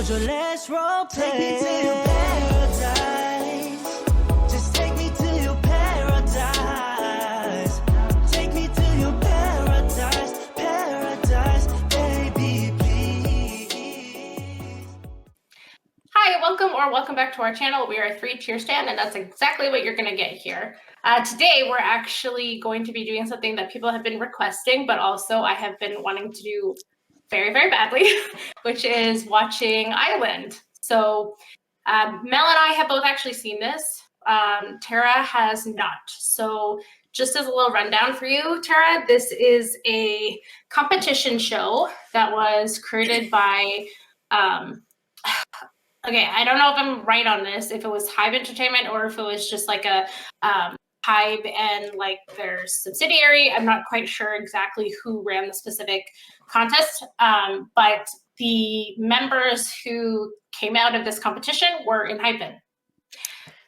Jojo, let's role play. Take me to your paradise. Just take me to your paradise. Take me to your paradise, paradise, baby, please. Hi, welcome back to our channel. We are 3-tier stand, and that's exactly what you're going to get here. Today, we're actually going to be doing something that people have been requesting, but also I have been wanting to do very, very badly, which is watching Island. So Mel and I have both actually seen this. Tara has not. So just as a little rundown for you, Tara, this is a competition show that was created by okay, I don't know if I'm right on this, if it was Hive Entertainment or if it was just like a Hive and like their subsidiary. I'm not quite sure exactly who ran the specific contest, but the members who came out of this competition were Enhypen.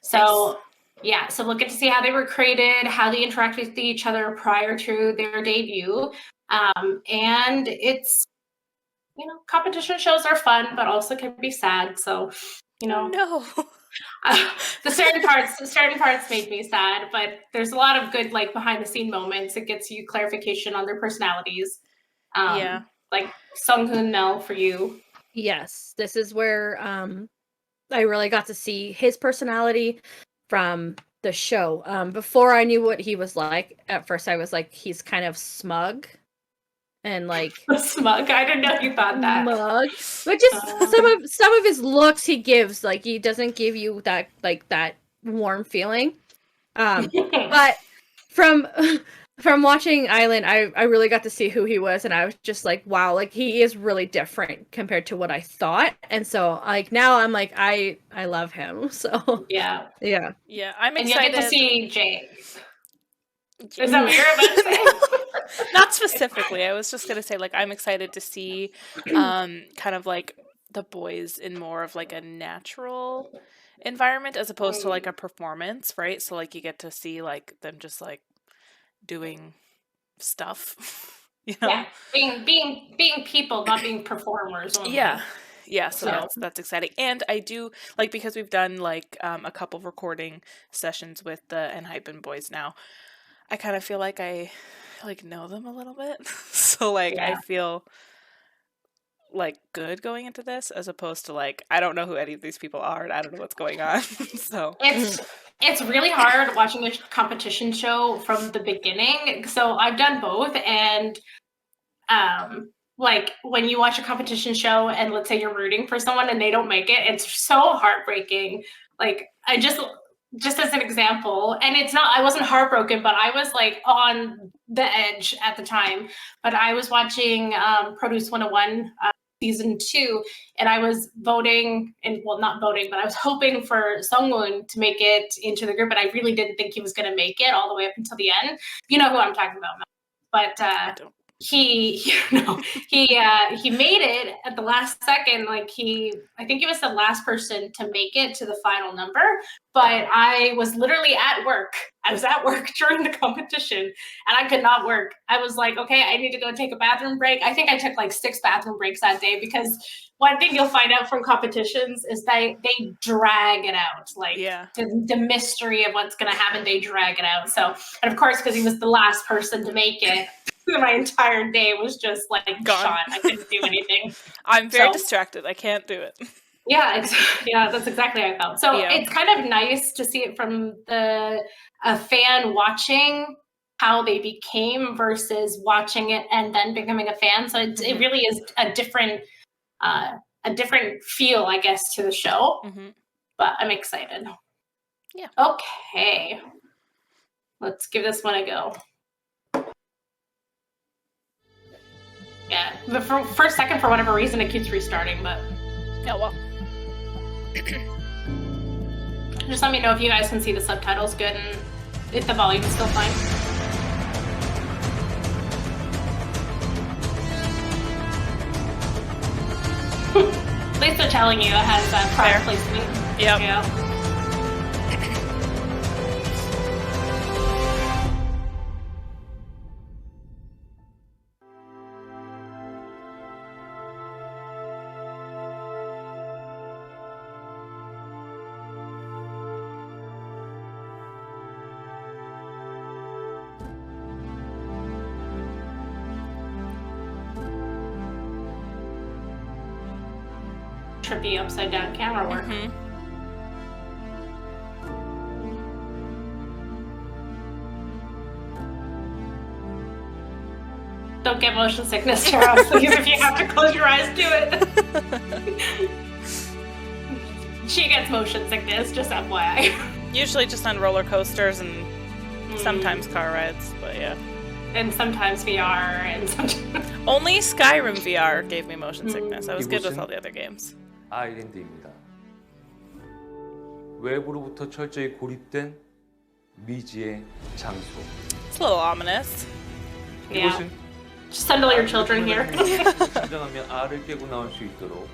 So yeah, so we'll get to see how they were created, how they interact with each other prior to their debut, and it's, you know, competition shows are fun, but also can be sad. So, you know, the certain parts made me sad, but there's a lot of good, like, behind the scene moments. It gets you clarification on their personalities. Like Sunghoon, Mel, for you. Yes, this is where I really got to see his personality from the show. Before I knew what he was like, at first I was like, he's kind of smug. And like smug. I didn't know you thought that. Smug. But just some of his looks he gives, like he doesn't give you that that warm feeling. But from watching Island, I really got to see who he was, and I was just like, wow, like he is really different compared to what I thought. And so like now I'm like I love him. So yeah. I'm excited. And you get to see Jay. Is that what you're about to say? Not specifically. I was just gonna say, like, I'm excited to see kind of like the boys in more of like a natural environment as opposed to like a performance, right? So like you get to see like them just like doing stuff, you know? Yeah, being people, not being performers only. Yeah, so that's exciting. And I do like, because we've done like a couple recording sessions with the Enhypen boys now, I kind of feel like I like know them a little bit. So like I feel like good going into this, as opposed to like I don't know who any of these people are and I don't know what's going on. So it's really hard watching a competition show from the beginning. So I've done both, and like when you watch a competition show and let's say you're rooting for someone and they don't make it, it's so heartbreaking. Like I just as an example, and it's not, I wasn't heartbroken, but I was like on the edge at the time. But I was watching Produce 101 season 2, and I was voting, and well, not voting, but I was hoping for Sungwoon to make it into the group, and I really didn't think he was going to make it all the way up until the end. You know who I'm talking about, but he made it at the last second. Like I think he was the last person to make it to the final number, but I was literally at work. I was at work during the competition and I could not work. I was like, okay, I need to go take a bathroom break. I think I took like 6 bathroom breaks that day, because one thing you'll find out from competitions is they drag it out. Like the mystery of what's going to happen, they drag it out. So, and of course, because he was the last person to make it, my entire day was just like shot. I couldn't do anything. I'm very distracted. I can't do it. Yeah, that's exactly how I felt. So it's kind of nice to see it from a fan watching how they became versus watching it and then becoming a fan. So it really is a different feel, I guess, to the show. But I'm excited. Yeah. Okay. Let's give this one a go. Yeah, the first second, for whatever reason, it keeps restarting, but... Oh, well. Just let me know if you guys can see the subtitles good and if the volume is still fine. At least they're telling you it has prior placement. Yep. Yeah. trippy upside down camera work. Don't get motion sickness, Tara, please. If you have to close your eyes, do it. She gets motion sickness, just FYI. Usually just on roller coasters and sometimes car rides, but yeah. And sometimes VR, and sometimes... Only Skyrim VR gave me motion sickness. I was good with all the other games. 아일랜드입니다. 외부로부터 철저히 고립된 미지의 장소. It's a little ominous. Yeah. 이곳은 Just send all your children here. 성장하며 알을 깨고 나올 수 있도록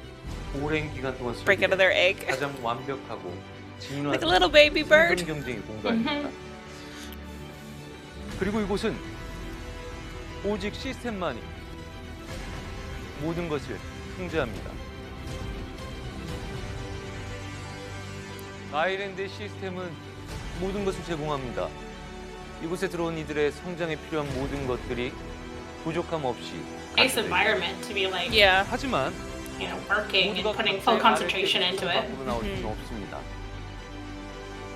오랜 기간 동안 Break out of their egg. 가장 완벽하고 진화된 Like a little baby bird. 생존 경쟁의 공간입니다. 그리고 이곳은 오직 시스템만이 모든 것을 통제합니다. 아일랜드의 시스템은 모든 것을 제공합니다. 이곳에 들어온 이들의 성장에 필요한 모든 것들이 부족함 없이 Nice environment to be like, Yeah. 하지만 you know, working and 모두가 putting full 각자의 concentration 알을 into 깨고 it. 밖으로 나올 수는 없습니다.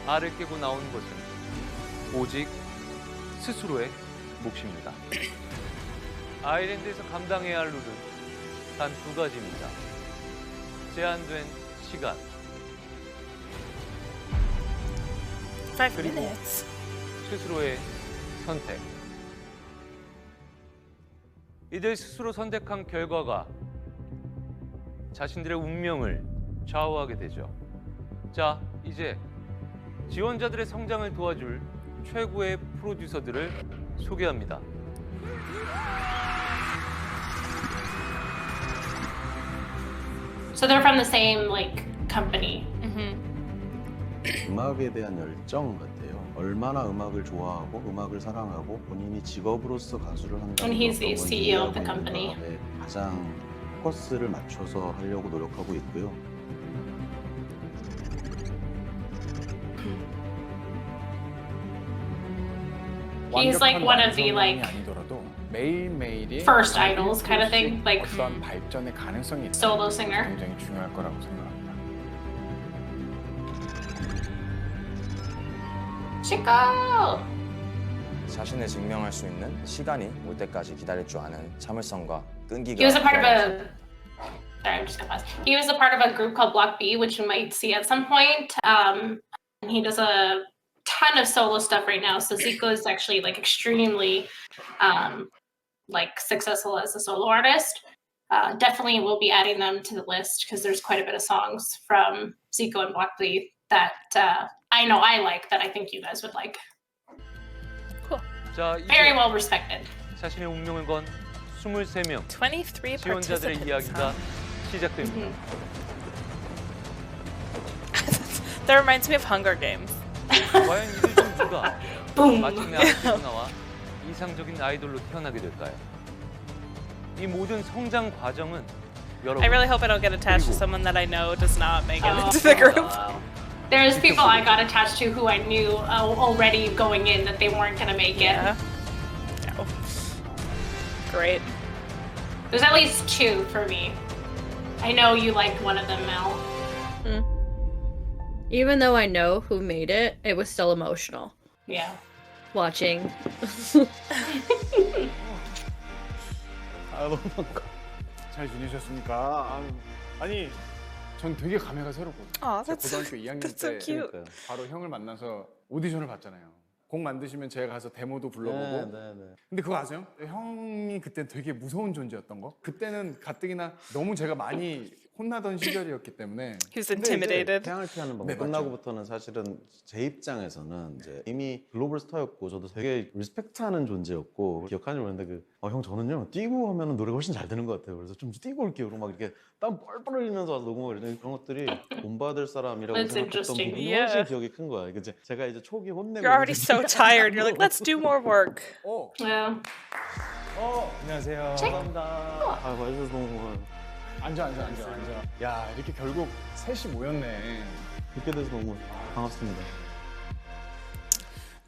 알을 깨고 나온 것은 오직 스스로의 몫입니다. 아일랜드에서 감당해야 할 룰은 단 두 가지입니다. 제한된 시간, 5 그리고 minutes. 스스로의 선택. 이들 스스로 선택한 결과가 자신들의 운명을 좌우하게 되죠. 자, 이제 지원자들의 성장을 도와줄 최고의 프로듀서들을 소개합니다. So they're from the same like company. 음악에 대한 열정 같아요. 얼마나 음악을 좋아하고 음악을 사랑하고 본인이 직업으로서 가수를 한다는 And he's the 어떤 CEO of the 이해하고 company. 있는가에 가장 포커스를 맞춰서 하려고 노력하고 있고요. He's like one of the like 아니더라도 매일매일이 first idols kind of thing, like 어떤 발전의 가능성이 있다는 solo 것이 singer. 굉장히 중요할 거라고 생각합니다. Chico. 자신을 증명할 수 있는 시간이 올 때까지 기다릴 줄 아는 참을성과 끈기가 He was a part of 필요하죠. a. Sorry, I'm just gonna pause. He was a part of a group called Block B, which you might see at some point. And he does a ton of solo stuff right now. So Zico is actually like extremely, like successful as a solo artist. Definitely, we'll be adding them to the list because there's quite a bit of songs from Zico and Block B that I know I like that I think you guys would like. 자, Very 이제 well respected. 자신의 운명을 건 23명 23 지원자들의 participants. 이야기가 시작됩니다. That reminds me of Hunger Games. 과연 이들 중 누가 Boom. 마침내 아이돌로 나와 이상적인 아이돌로 태어나게 될까요? 이 모든 성장 과정은 여러분 I really hope I don't get attached to someone that I know does not make it into the group. There's people I got attached to who I knew already going in that they weren't gonna make it. Yeah. Yeah. Great. There's at least two for me. I know you liked one of them, Mel. Even though I know who made it, it was still emotional Yeah. watching. 아 너무 반가. 잘 지내셨습니까? 아니, 전 되게 감회가 새롭거든요. Aw, 제가 that's 고등학교 2학년 that's so 때 cute. 바로 형을 만나서 오디션을 봤잖아요. 곡 만드시면 제가 가서 데모도 불러보고. 네. 근데 그거 아세요? 형이 그때 되게 무서운 존재였던 거. 그때는 가뜩이나 너무 제가 많이 혼나던 시절이었기 때문에. He was 근데 이제 intimidated. 태양을 피하는 방법 네, 맞죠. 끝나고부터는 사실은 제 입장에서는 이제 이미 글로벌 스타였고 저도 되게 리스펙트하는 존재였고 기억하는지 모르겠는데 형 저는요 뛰고 하면은 노래가 훨씬 잘 되는 것 같아요. 그래서 좀 뛰고 올게요. 그리고 막 이렇게 땀 뻘뻘 흘리면서 와서 녹음을 이런 그런 것들이 본받을 사람이라고 That's 생각했던 interesting. 부분이 Yeah. 훨씬 기억이 큰 거야. 이제 제가 이제 초기 혼내고 You're already so tired. You're like, let's do more work. Yeah. 안녕하세요. 감사합니다. 아 와주셔서 너무 고마워요. 앉아. 야, 이렇게 결국 셋이 모였네. 뵙게 돼서 너무 반갑습니다.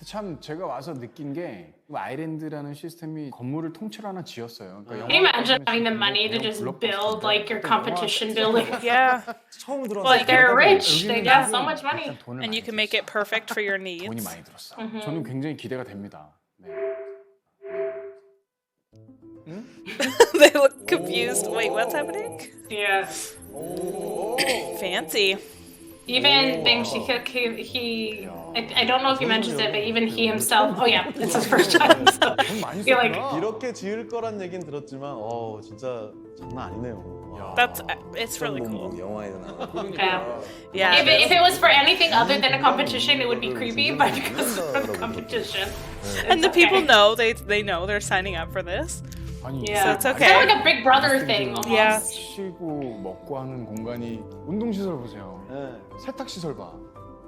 참 제가 와서 느낀 게 아일랜드라는 시스템이 건물을 통째로 하나 지었어요. 그러니까 Can you imagine having the money to just build like your competition building? Yeah. 처음 들어서 Like they're rich. They got so much money. And you can make it perfect for your 돈이 needs. 많이 들었어. 저는 굉장히 기대가 됩니다. 네. They look confused. Wait, what's happening? Yeah. Fancy. Even Bang Shikuk, I don't know if he mentions it, but even he himself, oh yeah, it's his first time. So 돈 많이 you're like, 썼구나. 이렇게 지을 거란 얘긴 들었지만 진짜 장난 아니네요. That's it's really cool. 영화에도 나와. yeah. Yeah. If it was for anything other than a competition, it would be creepy, but because it's for the competition. And the it's people okay. know they know they're signing up for this. 아니, Yeah. So it's It's kind okay. of like a Big Brother thing almost. Yeah. 쉬고 먹고 하는 공간이 운동시설 보세요. 네. 세탁시설 봐.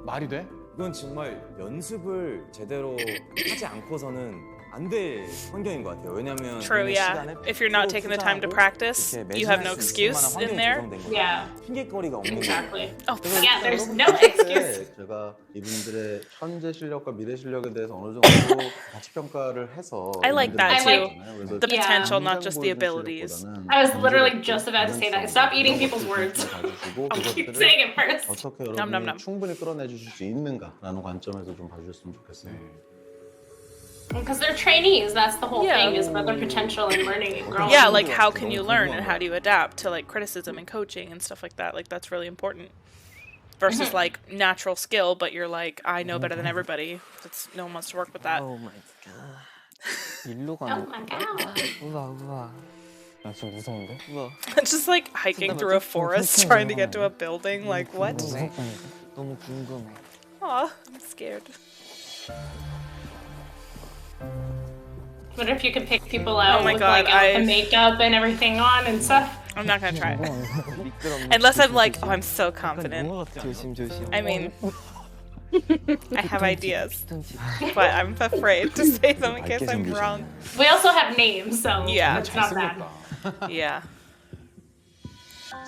말이 돼? 이건 정말 연습을 제대로 하지 않고서는 안 될 환경인 것 같아요. 왜냐면 True, yeah. If you're not taking the time to practice, you have no excuse in there. Yeah. 핑계거리가 없는 거예요. Exactly. Oh, Yeah, there's no excuse. 제가 이분들의 현재 실력과 미래 실력에 대해서 어느 정도 가치 평가를 해서 I like that too. 그래서 The Yeah. potential, not just the 당장 abilities. 보여준 실력보다는 I was literally just about to say that. Stop eating people's words. 봐주시고 I'll keep 그것들을 saying it first. 어떻게 nom, nom. 여러분이 충분히 끌어내 주실 수 있는가라는 관점에서 좀 봐주셨으면 좋겠어요. Because they're trainees. That's the whole Yeah. thing, is about their potential in learning and growing. Yeah, like how can you learn and how do you adapt to like criticism and coaching and stuff like that? Like that's really important. Versus like natural skill, but you're like, I know better than everybody. That's no one wants to work with that. 오 마이 갓. 일로 Oh 가는 my god. 우와 우와. 나 지금 무서운데? 우와. It's just like hiking through a forest trying to get to a building. Like what? 무섭다니까. 너무 궁금해. Aw, I'm scared. What if you could pick people out Oh my with God, like the makeup and everything on and stuff? I'm not gonna try it. 미끄럽네. Unless I'm like, oh, I'm so confident. 조심 조심. I mean, I have ideas, but I'm afraid to say them in case I'm wrong. We also have names, so Yeah. it's not bad. Yeah.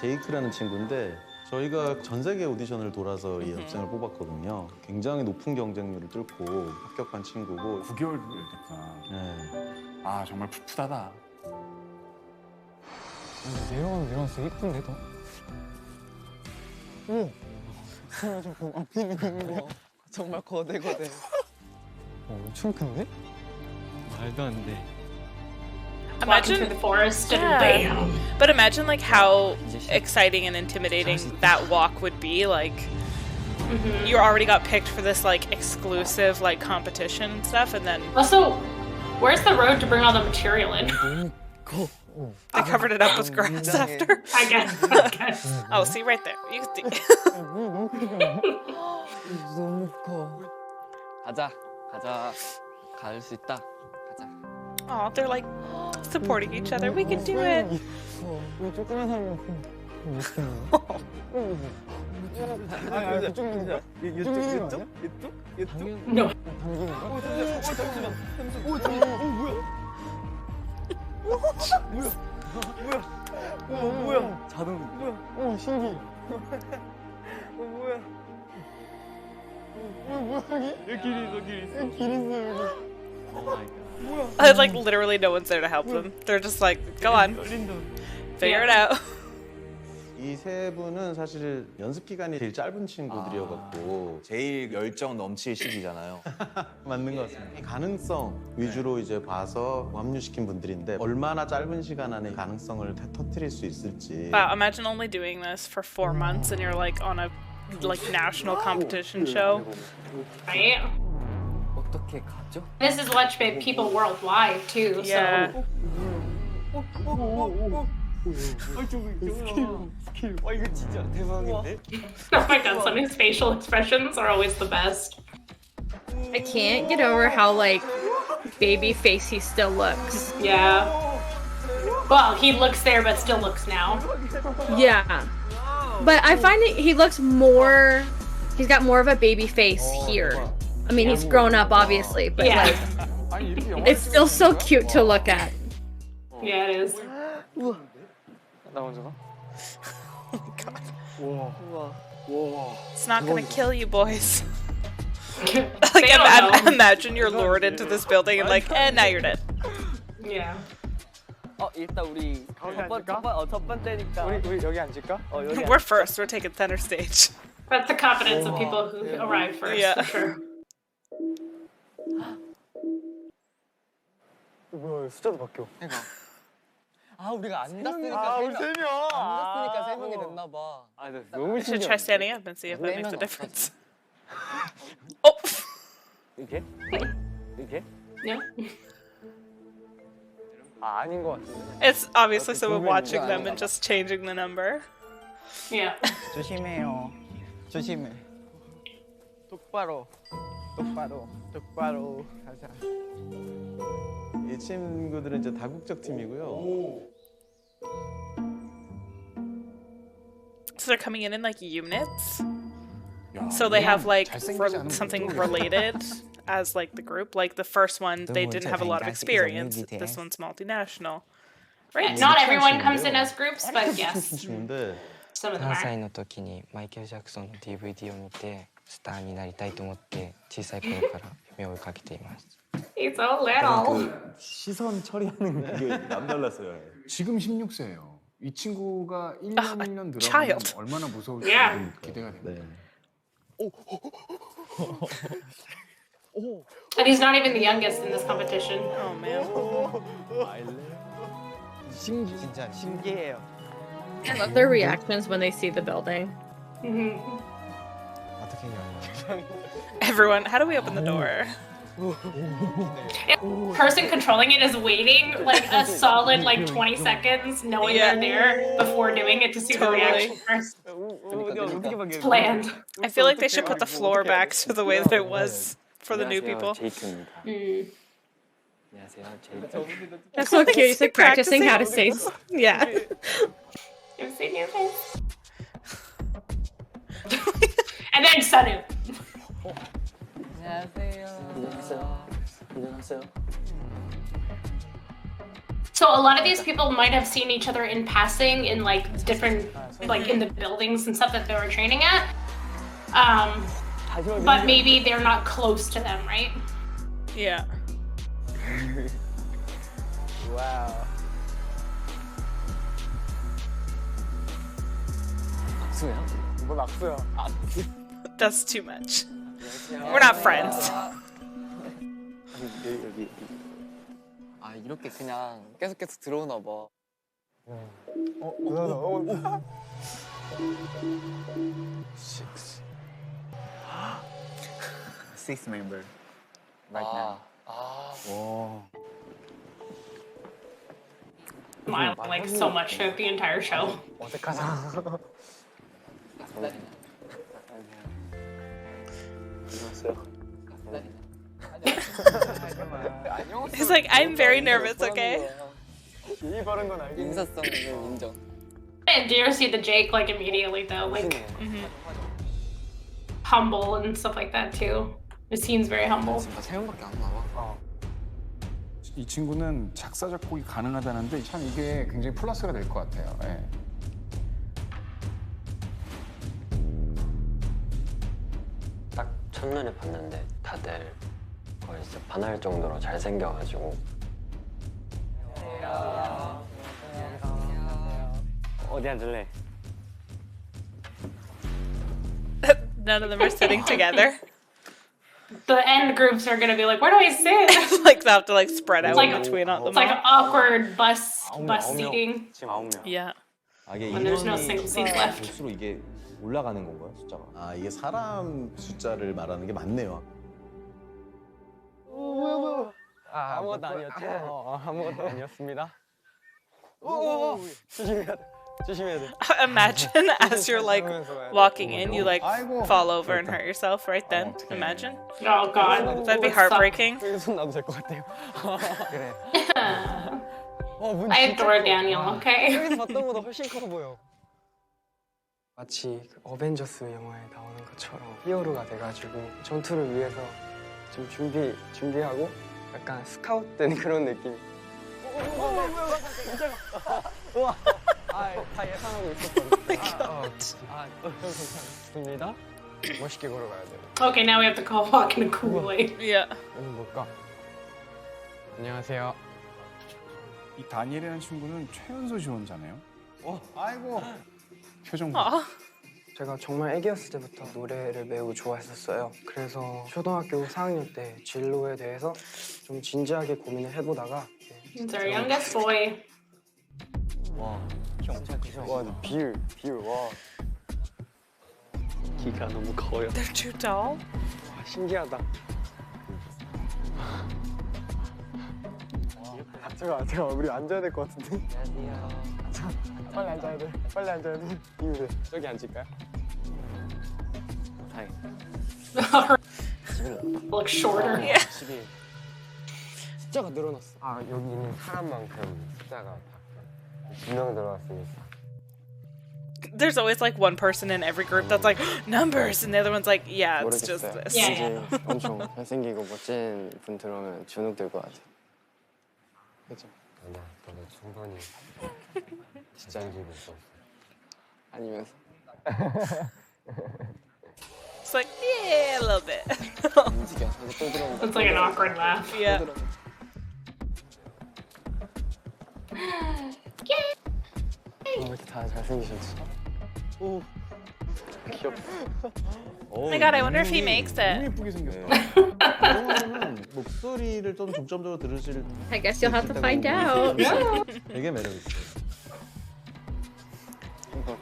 제이크라는 친구인데 저희가 전 세계 오디션을 돌아서 이 학생을 뽑았거든요. 굉장히 높은 경쟁률을 뚫고 합격한 친구고 9개월 됐구나. 네. 아 정말 풋풋하다. 내려가는 뉘앙스 이쁜데 더? 오! 정말 거대. 엄청 큰데? 말도 안 돼. Walking through Imagine, the forest and Yeah. bam. but imagine like how exciting and intimidating that walk would be. Like, you already got picked for this like exclusive like competition and stuff, and then Also, where's the road to bring all the material in? they covered it up with grass after. I guess. Oh, see right there. You can see. 너무 커. 가자. 갈 수 있다. 가자. Oh, they're like supporting each other. We can do it. 우리 조그만 사람 No. 신기해. Like literally no one's there to help them. They're just like, go on, figure it out. 이 세 분은 사실 연습 기간이 제일 짧은 친구들이어갖고 제일 열정 넘칠 시기잖아요. 맞는 것 같습니다. 이 가능성 위주로 이제 봐서 합류시킨 분들인데 얼마나 짧은 시간 안에 가능성을 터뜨릴 수 있을지. Wow, imagine only doing this for 4 months and you're like on a like national competition show. Right? 어떻게 가죠? This is watched by people worldwide too. Yeah. So 이거 진짜 대박인데? oh my god, Sunny's facial expressions are always the best. I can't get over how like baby face he still looks. Yeah. Well, he looks there, but still looks now. Yeah. But I find that he looks more. He's got more of a baby face here. I mean, he's grown up, obviously, but Yeah. like, 아니 이렇게 영화 it's still so cute to look at. Yeah, it is. 나 먼저 가? 와. 우와. It's not gonna kill you, boys. Like, They don't know. imagine you're lured into this building and like, and now you're dead. Yeah. 일단 우리 첫 번째니까 우리 여기 앉을까? 여기 We're first. We're taking center stage. That's the confidence of people who arrive first, Yeah. for sure. 뭐야 숫자도 바뀌어. 아 우리가 앉았으니까 앉았으니까 세 명이 됐나 봐. 아 너무 I should try standing up and see if that 네 makes a 명 difference. Oh, 이게? 이게? Yeah. 아 아닌 것 같은데. it's obviously someone watching them and just changing the number. Yeah. 조심해요. 조심해. 똑바로. 똑바로. 똑바로. 가자. 이 친구들은 이제 다국적 팀이고요. So they're coming in like units. So they have like something related as like the group. Like the first one, they didn't have a lot of experience. This one's multinational. Right? Not everyone comes in as groups, but yes, 친구인데 some of them 7 are. 歳の時にマイケル・ジャクソンの DVD を見てスターになりたいと思って小さい頃から夢を追いかけています He's so little. 그 시선 처리하는 게 남달랐어요. 지금 16세예요. 이 친구가 1년 1년 들어가면 child. 얼마나 무서울지 Yeah. 기대가 됩니다. 네. And he's not even the youngest in this competition. Oh man. 진짜 신기해요. I love their reactions when they see the building. Mhm. 어떻게 열려? Everyone, how do we open the door? The person controlling it is waiting like a solid like 20 seconds, knowing Yeah. they're there before doing it to see the Totally. reaction first. It's planned. I feel like they should put the floor back to the way that it was for the new people. 제이크입니다 Mm. 안녕하세요 제이크 That's so cute. He's like practicing how to say. Yeah. You see your face? And then Sanu. So a lot of these people might have seen each other in passing in like different, like in the buildings and stuff that they were training at. But maybe they're not close to them, right? Yeah. 와우. 악수야? 뭔 악수야? That's too much. We're not friends. 여기. 아 이렇게 그냥 계속 들어오나 봐. Six member right now. Smile like so much throughout the entire show. 어색하다. He's like, I'm very nervous, okay? 인사성은 인정. I dare see the Jake like immediately though, like humble and stuff like that too. It seems very humble. 진짜 세 명밖에 안 나와. 이 친구는 작사 작곡이 가능하다는데 참 이게 굉장히 플러스가 될 것 같아요. 예. 딱 첫눈에 봤는데 다들 거의 진짜 반할 정도로 잘생겨가지고 어디 앉을래? None of them are sitting together. The end groups are gonna be like, where do I sit? Like they have to like spread out like- in between all It's them. like awkward bus seating 지금 9명. Yeah. 아, 이게 when there's no 인원이 single seats left. 볼수록 이게 올라가는 건가요, 숫자가? 아 이게 사람 숫자를 말하는 게 맞네요. 아무것도 아니었죠? 아무것도 아니었습니다. 조심해야 돼. Imagine as you're like walking in, you like fall over and hurt yourself right then. Imagine. Oh god. That'd be Would suck. heartbreaking. 여기 손 놔도 될 것 같아요. 그래. I adore Daniel, okay? 여기서 봤던 것보다 훨씬 커 보여. 마치 그 어벤져스 영화에 나오는 것처럼 히어로가 돼가지고 전투를 위해서 좀 준비하고 약간 스카웃된 그런 느낌. 우와. 다 예상하고 있었거든요. 좋습니다. 멋있게 걸어가야 돼요. Okay, now we have to go walk in a cool way. Yeah. 오늘 뭘까? 안녕하세요. 이 다니엘이라는 친구는 최연소 지원자네요. 아이고. 표정. Aw. 제가 정말 애기였을 때부터 노래를 매우 좋아했었어요. 그래서 초등학교 4학년 때 진로에 대해서 좀 진지하게 고민을 해보다가 It's our youngest boy. 와, 비율, 와. 키가 너무 커요. They're too tall. 와, 신기하다. 제가 우리 앉아야 될 것 같은데. 안녕하세요. 빨리 앉아야 돼. 비율에 저기 앉을까요? 하이. Look shorter. Yeah. 12. 숫자가 늘어났어. 아, 여기는 사람만큼 숫자가 2명 들어왔으니까. There's always like one person in every group that's like numbers, and the other one's like, yeah, it's just 모르겠어요. this. Yeah. 이제 엄청 잘생기고 멋진 분 들어오면 주눅 들 것 같아. 그죠? 아니야, 너는 충분히 직장 기분 있어. 아니면서. It's like, yeah, a little bit. 움직여. 이제 또 들어온다. It's like an awkward laugh. Yeah. 왜 이렇게 다 잘생기셨지? 오, 귀엽다. Oh my god, I wonder if he makes 너무 it. 예쁘게 생겼어. 그동안은 목소리를 좀 중점적으로 들으실 I guess you'll have to find out. 되게 매력 있어요.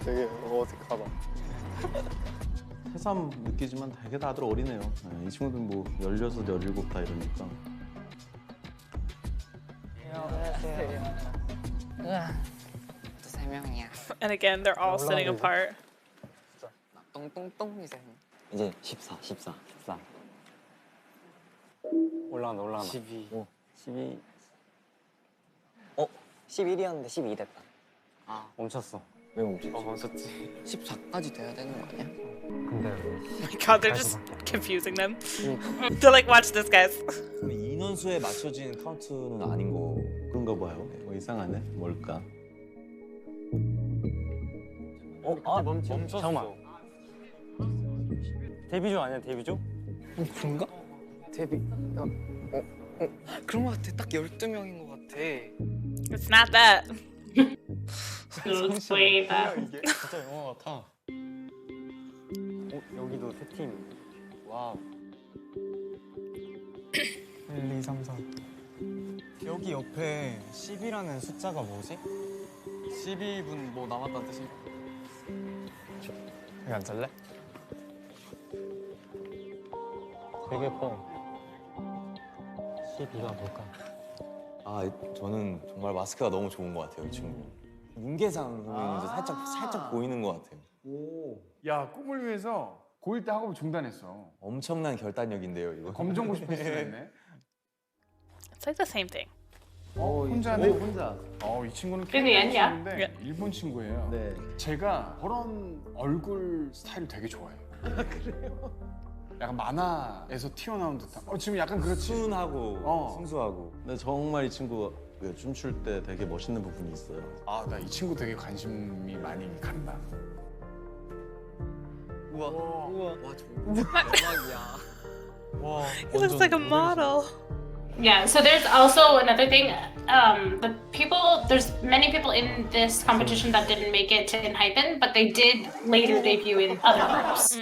되게 어색하다. 새삼 느끼지만 되게 다들 어리네요. 네, 이 친구들 뭐 16, 17 다 이러니까. 또 3명이야. And again, they're all sitting apart. 똥똥똥 이제. 이제 14. 올라간다. 12. 12. 11이었는데 12 됐다. 아, 멈췄어. 왜 멈췄지? 멈췄지. 14까지 돼야 되는 거 아니야? 근데 Oh my god, they're just confusing them. They're like, watch this, guys. 그럼 인원수에 맞춰진 카운트는 아닌 거. 그런가 봐요. 뭐 이상하네. 뭘까? 멈췄어. 잠깐만. 데뷔조 아니야, 데뷔조? 그런가? 데뷔. 그런 거 같아. 딱 12명인 거 같아. It's not that. It's way that. 진짜 영화 같아. 여기도 세 팀. 와우. 1, 2, 3, 4. 여기 옆에 10이라는 숫자가 뭐지? 12분 뭐 남았다는 뜻이? 여기 앉을래? 되게 예뻐. 12가 뭘까? 아, 저는 정말 마스크가 너무 좋은 것 같아요, 이 친구. 윤계상 선배님도 살짝 보이는 것 같아요. 야, 꿈을 위해서 고1 때 학업을 중단했어. 엄청난 결단력인데요, 이거. 검정고 싶었을 했네. It's like the same thing. 혼자네. 혼자. 이 친구는 In the end, yeah. 친구인데 일본 친구예요. 네. 제가 저런 얼굴 스타일 되게 좋아해요. 그래요? 약간 만화에서 튀어나온 듯한. 지금 약간 그렇지. 순하고 순수하고. 근데 정말 이 친구가 그 춤출 때 되게 멋있는 부분이 있어요. 아, 나 이 친구 되게 관심이 많이 간다. 우와. 와, 대박이야. 와. He looks like a model. Yeah, so there's also another thing. There's many people in this competition that didn't make it to Enhypen, but they did later debut in other groups.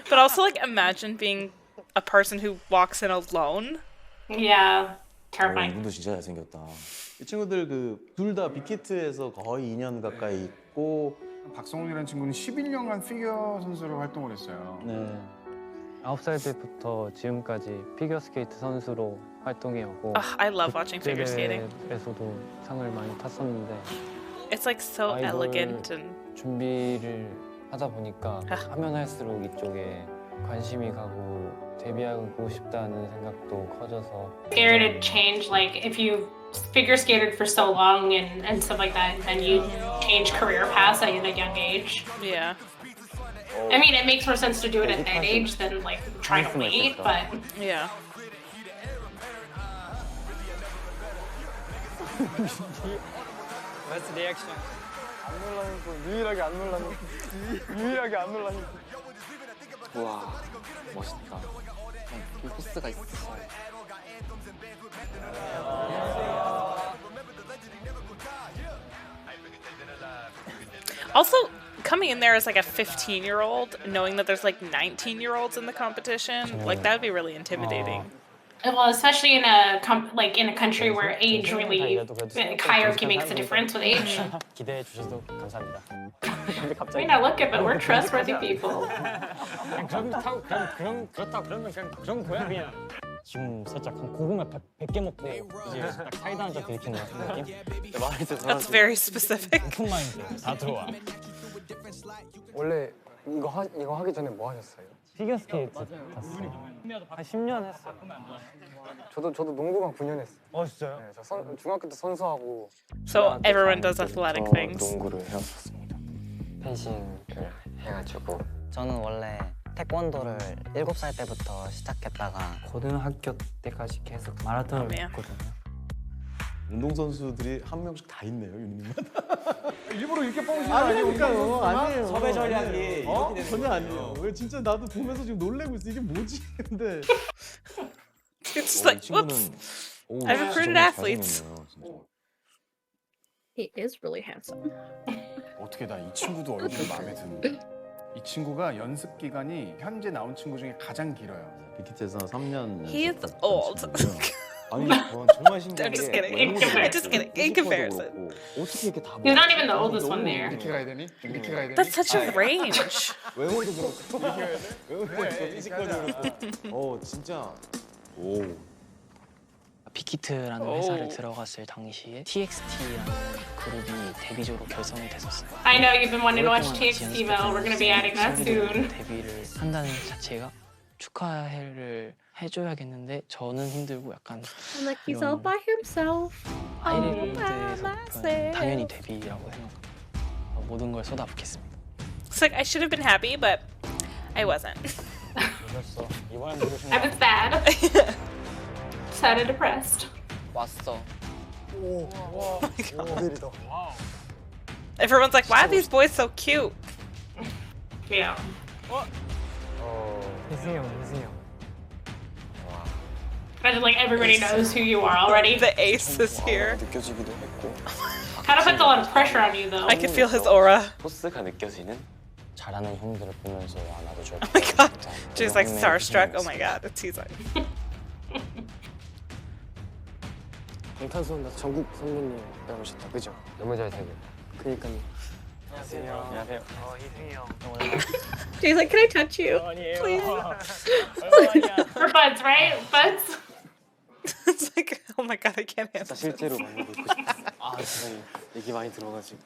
But also, like, imagine being a person who walks in alone. Yeah, terrifying. 이분도 진짜 잘생겼다. 이 친구들 그 둘 다 빅히트에서 거의 2년 가까이 있고. 박성훈이라는 친구는 11년간 피겨 선수로 활동을 했어요. 네. 9살 때부터 지금까지 피겨스케이트 선수로 활동해오고 I love watching figure skating. 에서도 상을 많이 탔었는데 It's like so 아이돌 elegant and 준비를 하다 보니까 하면 할수록 이쪽에 관심이 가고 데뷔하고 싶다는 생각도 커져서 Scared to change, like if you figure skated for so long and stuff like that, and you change career paths at a young age. yeah. I mean, it makes more sense to do it at that age than like try to wait, but Yeah. What's the reaction? 안 놀라는 거 유일하게 안 놀라는 유일하게 안 놀라는 우와 멋있다. 이 포스가 있어. Also, coming in there as like a 15-year-old, knowing that there's like 19-year-olds in the competition, like that would be really intimidating. Well, especially in a in a country where age really hierarchy makes a difference with age. 기대해 주셔서 감사합니다. May not look it, but we're trustworthy people. 그렇다 그러면 그런 거야 그냥. 지금 살짝 한 고구마 100개 먹고 이제 딱 사이다 한잔 들이키는 느낌? That's very specific. 오픈 마인드 다 들어와. 원래 이거 하기 전에 뭐 하셨어요? 피겨스케이트 탔어요. 한 10년 했어요. 저도 농구만 9년 했어요. 진짜요? 네, 저 중학교 때 선수하고. So everyone does athletic things. 농구를 해왔었습니다. 펜싱을 해가지고 저는 원래 태권도를 7살 때부터 시작했다가 고등학교 때까지 계속 마라톤을 했거든요. 운동선수들이 한 명씩 다 있네요, 유니님만. 일부러 이렇게 뻥치는 거 아니에요? 아니에요. 섭외 전략이 이렇게 되는 전혀 아니에요. 왜 진짜 나도 보면서 지금 놀래고 있어. 이게 뭐지? 근데 It's just like, whoops. I've recruited athletes. He is really handsome. 어떻게 나 이 친구도 얼굴이 마음에 드는데. 이 친구가 연습 기간이 현재 나온 친구 중에 가장 길어요. 빅히트에서 3년. He is old. 아니 정말 신기한 I'm just 게 kidding. I'm just kidding. In comparison. 어떻게 이렇게 다 He's not even the oldest one there. 이렇게 가야 되니? 이렇게 가야 되니? That's such a range. 외모도 그렇고 외모도 그렇고 피지컬도 그렇고 진짜 오 빅히트라는 회사를 들어갔을 당시에 TXT라는 그룹이 데뷔조로 결성이 됐었어요. I know you've been wanting to watch TXT, Mel. We're gonna be adding that soon. 데뷔를 한다는 자체가 축하를 해줘야겠는데 저는 힘들고 약간 And like he's all by himself. 아이랜드에서 당연히 데뷔라고 생각합니다. 모든 걸 쏟아붓겠습니다. It's like I should have been happy, but I wasn't. 늦었어. 이번엔 누구신가? I was sad. Sad and depressed. 왔어. Everyone's like, why are these boys so cute? Yeah. 희승이 형. Imagine like everybody knows who you are already. The ace is here. 느껴지기도 했고. Kind of puts a lot of pressure on you, though. I could feel his aura. 포스가 느껴지는 잘하는 형들을 보면서 나도 저. Oh my god. She's like starstruck. Oh my god. It's he's like. 방탄소년단 정국 선배님 나오셨다, 그죠? 너무 잘생겨. 그니까요. 안녕하세요. 희승이 형. She's like, can I touch you? Please. For buds, right? Buds? It's like, oh my god, I can't handle this. 실제로 만나고 싶어. 진짜 얘기 많이 들어가지고.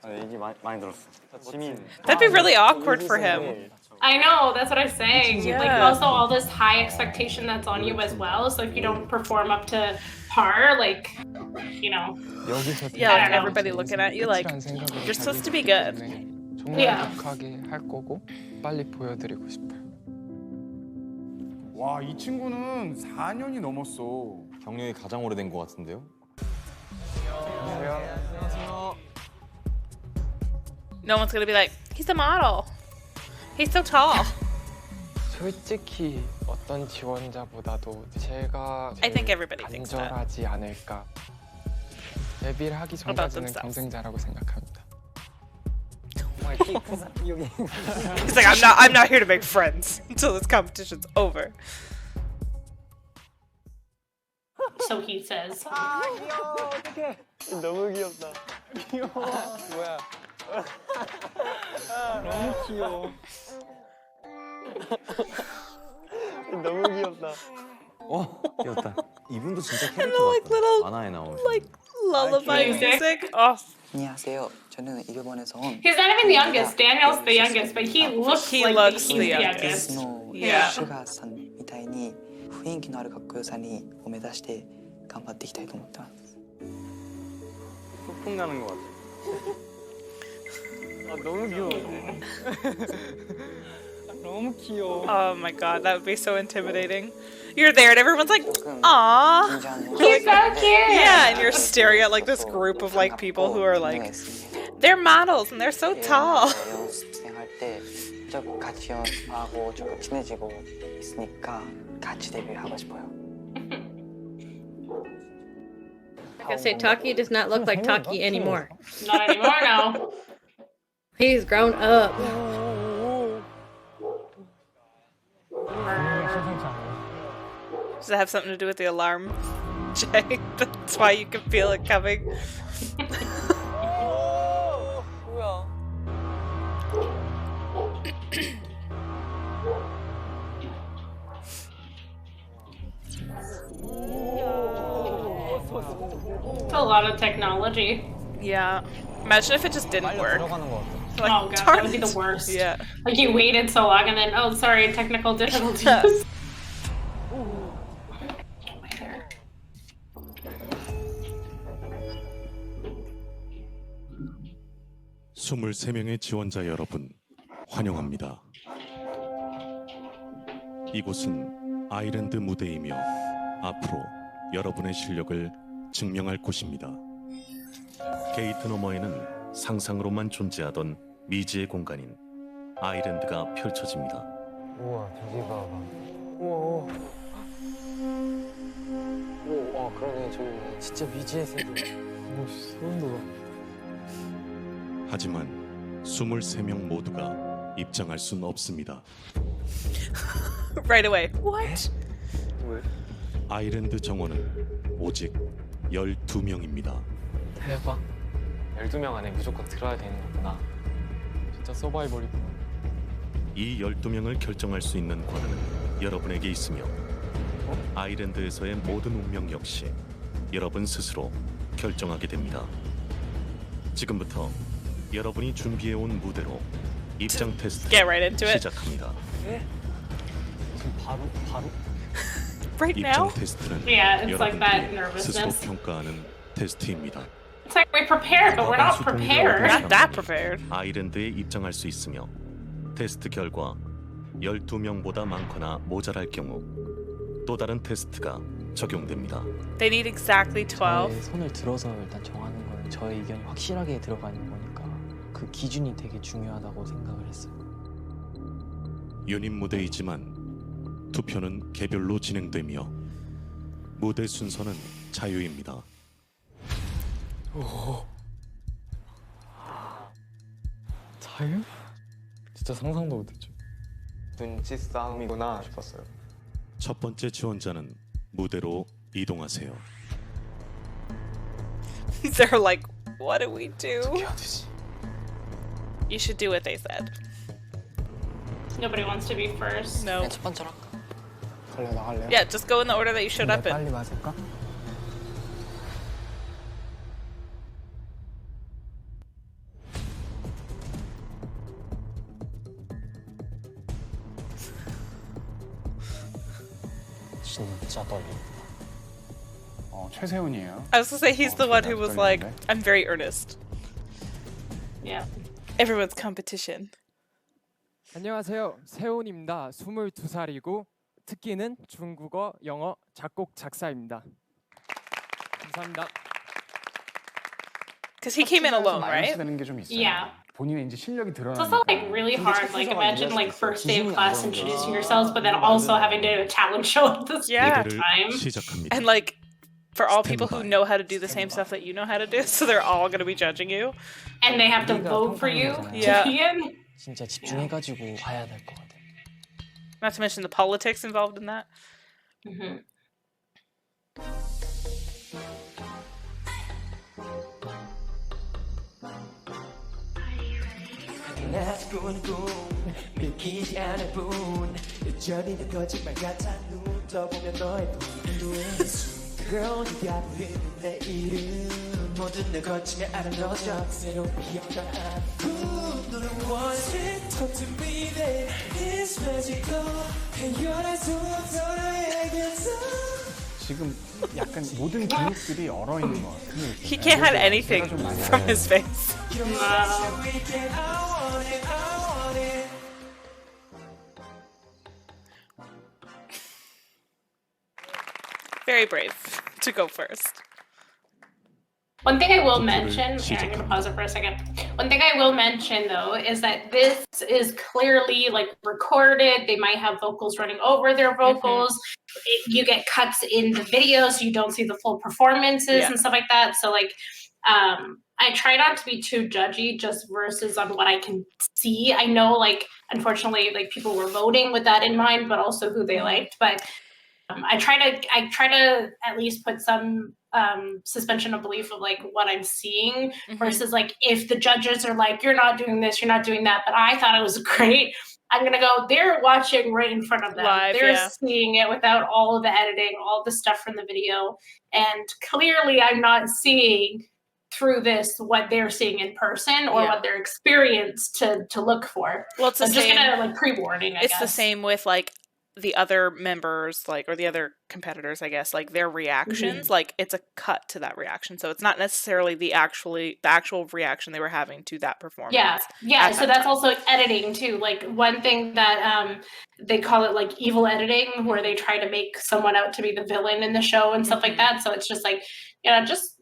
얘기 많이 들었어. 지민. That'd be really awkward for him. I know, that's what I'm saying. Yeah. Like, also all this high expectation that's on you as well. So if you don't perform up to par, like, you know. Yeah, like everybody looking at you like, you're supposed to be good. 정말 Yeah. 독하게 할 거고 빨리 보여드리고 싶어요. 와, 이 친구는 4년이 넘었어. 경력이 가장 오래된 것 같은데요? No one's gonna be like, he's a model. He's so tall. 솔직히 어떤 지원자보다도 제가 I think everybody thinks that. 간절하지 않을까. 데뷔를 하기 About 전까지는 themselves. 경쟁자라고 생각합니다. He's like, I'm not here to make friends until this competition's over. So he says. 너무 귀엽다. 귀여워. 뭐야? 너무 귀여워. 너무 귀엽다. 귀엽다. 이분도 진짜 like 캐릭터 같다. little, 만화에 나오는. like lullaby music. Oh, 안녕하세요. 저는 일본에서 온 He's not even the youngest. Daniel's the youngest, but he looks He like looks he's the the youngest. youngest. の Yeah. シュガーさんみたいに雰囲気のあるかっこよさを目指して頑張っていきたいと思ってます。 소풍 가는 것 같아. 너무 귀여운데. 너무 귀여워. oh my god, that would be so intimidating. You're there and everyone's like, 조금 aw. 긴장을 He's so cute. Yeah, and you're staring at like this group of like people who are like They're models and they're so tall. 연습생 할 때 쭉 같이 연습하고 좀 친해지고 있으니까 같이 데뷔하고 싶어요. I can say Taki does not look like Taki anymore. Not anymore now. He's grown up. Does it have something to do with the alarm, Jay? That's why you can feel it coming. 뭐야? It's a lot of technology. Yeah. Imagine if it just didn't work. 들어가는 것 같아. Like, Oh god, darn that would be the it. worst. Yeah. Like you waited so long and then, oh sorry, technical difficulties. 스물세 명의 지원자 여러분, 환영합니다. 이곳은 아일랜드 무대이며 앞으로 여러분의 실력을 증명할 곳입니다. 게이트 너머에는 상상으로만 존재하던 미지의 공간인 아일랜드가 펼쳐집니다. 우와 저기 봐봐. 우와. 우와 그러네 저기 진짜 미지의 세계. 오 소름 돋아. 하지만 23명 모두가 입장할 순 없습니다. Right away. What? 왜? 아일랜드 정원은 오직 12명입니다. 대박. 12명 안에 무조건 들어야 되는 거구나. 진짜 서바이벌이구나. 이 12명을 결정할 수 있는 권한은 여러분에게 있으며 아일랜드에서의 모든 운명 역시 여러분 스스로 결정하게 됩니다. 지금부터 여러분이 준비해온 무대로 입장 테스트 Get right into it. 시작합니다. 지금 바로 Right now? 입장 테스트는 Yeah, it's like that 여러분들이 스스로 nervousness. 평가하는 테스트입니다. It's like we prepared, but we're not prepared. Not that prepared. 아일랜드에 입장할 수 있으며 테스트 결과 12명보다 많거나 모자랄 경우 또 다른 테스트가 적용됩니다. They need exactly 12. 저의 손을 들어서 일단 정하는 건 저의 의견이 확실하게 들어가 있는 거니까 그 기준이 되게 중요하다고 생각을 했어요. 유닛 무대이지만 투표는 개별로 진행되며 무대 순서는 자유입니다. 자유? 진짜 상상도 못했죠. 눈치 싸움이구나 싶었어요. 첫 번째 지원자는 무대로 이동하세요. They're like, what do we do? 어떻게 해야 되지? You should do what they said. Nobody wants to be first. No. 첫 번째로 할까? 갈래 나갈래요? Yeah, just go in the order that you showed up in. 빨리 맞을까? 진짜 떨린다. 최세훈이에요. I was gonna say he's the one who was like, 떨리는데? I'm very earnest. Yeah. Everyone's competition. 안녕하세요. 세훈입니다. 22살이고 특기는 중국어, 영어, 작곡, 작사입니다. 감사합니다. Because he came in alone, right? 되는 게 좀 있어요. Yeah. 본인의 이제 실력이 It's 드러나는. also like really hard. Like imagine like first day of class introducing yourselves, but then also having to do a talent show at the same Yeah. 무대를 time. 시작합니다. And like, for all people who Stand by. know how to do the same stuff that you know how to do, so they're all gonna be judging you. And they have to vote for you Yeah. to be in. 진짜 집중해가지고 봐야 될 것 같아요. Not to mention the politics involved in that. Mm-hmm. 나뿐이고 믿기지 않을 뿐 여전히 내 거짓말 같아 눈 떠보면 너의 눈에 Girl you got me 내 이름 모든 내 거침에 아름다워져 새로운 기억과 아픔 너를 원해 Talk to me babe It's magical 해결할 수 없어 너에게서 지금 약간 모든 근육들이 얼어 있는 것 같아요. He can't hide anything from his face. Very brave to go first. One thing I will mention, here, I'm gonna pause it for a second. One thing I will mention though is that this is clearly like recorded. They might have vocals running over their vocals. You get cuts in the video, so you don't see the full performances and stuff like that. So like, I try not to be too judgy just versus on what I can see. I know like, unfortunately, like people were voting with that in mind, but also who they liked. But I try to at least put some suspension of belief of like what I'm seeing versus like if the judges are like, you're not doing this, you're not doing that, but I thought it was great. I'm gonna go, they're watching right in front of them. Live, they're seeing it without all of the editing, all the stuff from the video. And clearly I'm not seeing through this what they're seeing in person or what they're experienced to look for. Well, it's the I'm same, just gonna like pre-warning, I guess. It's the same with like the other members, like, or the other competitors, I guess, like their reactions, like it's a cut to that reaction. So it's not necessarily the actual reaction they were having to that performance. Yeah. So that's also editing too. Like one thing that they call it like evil editing, where they try to make someone out to be the villain in the show and stuff like that. So it's just like, you know, just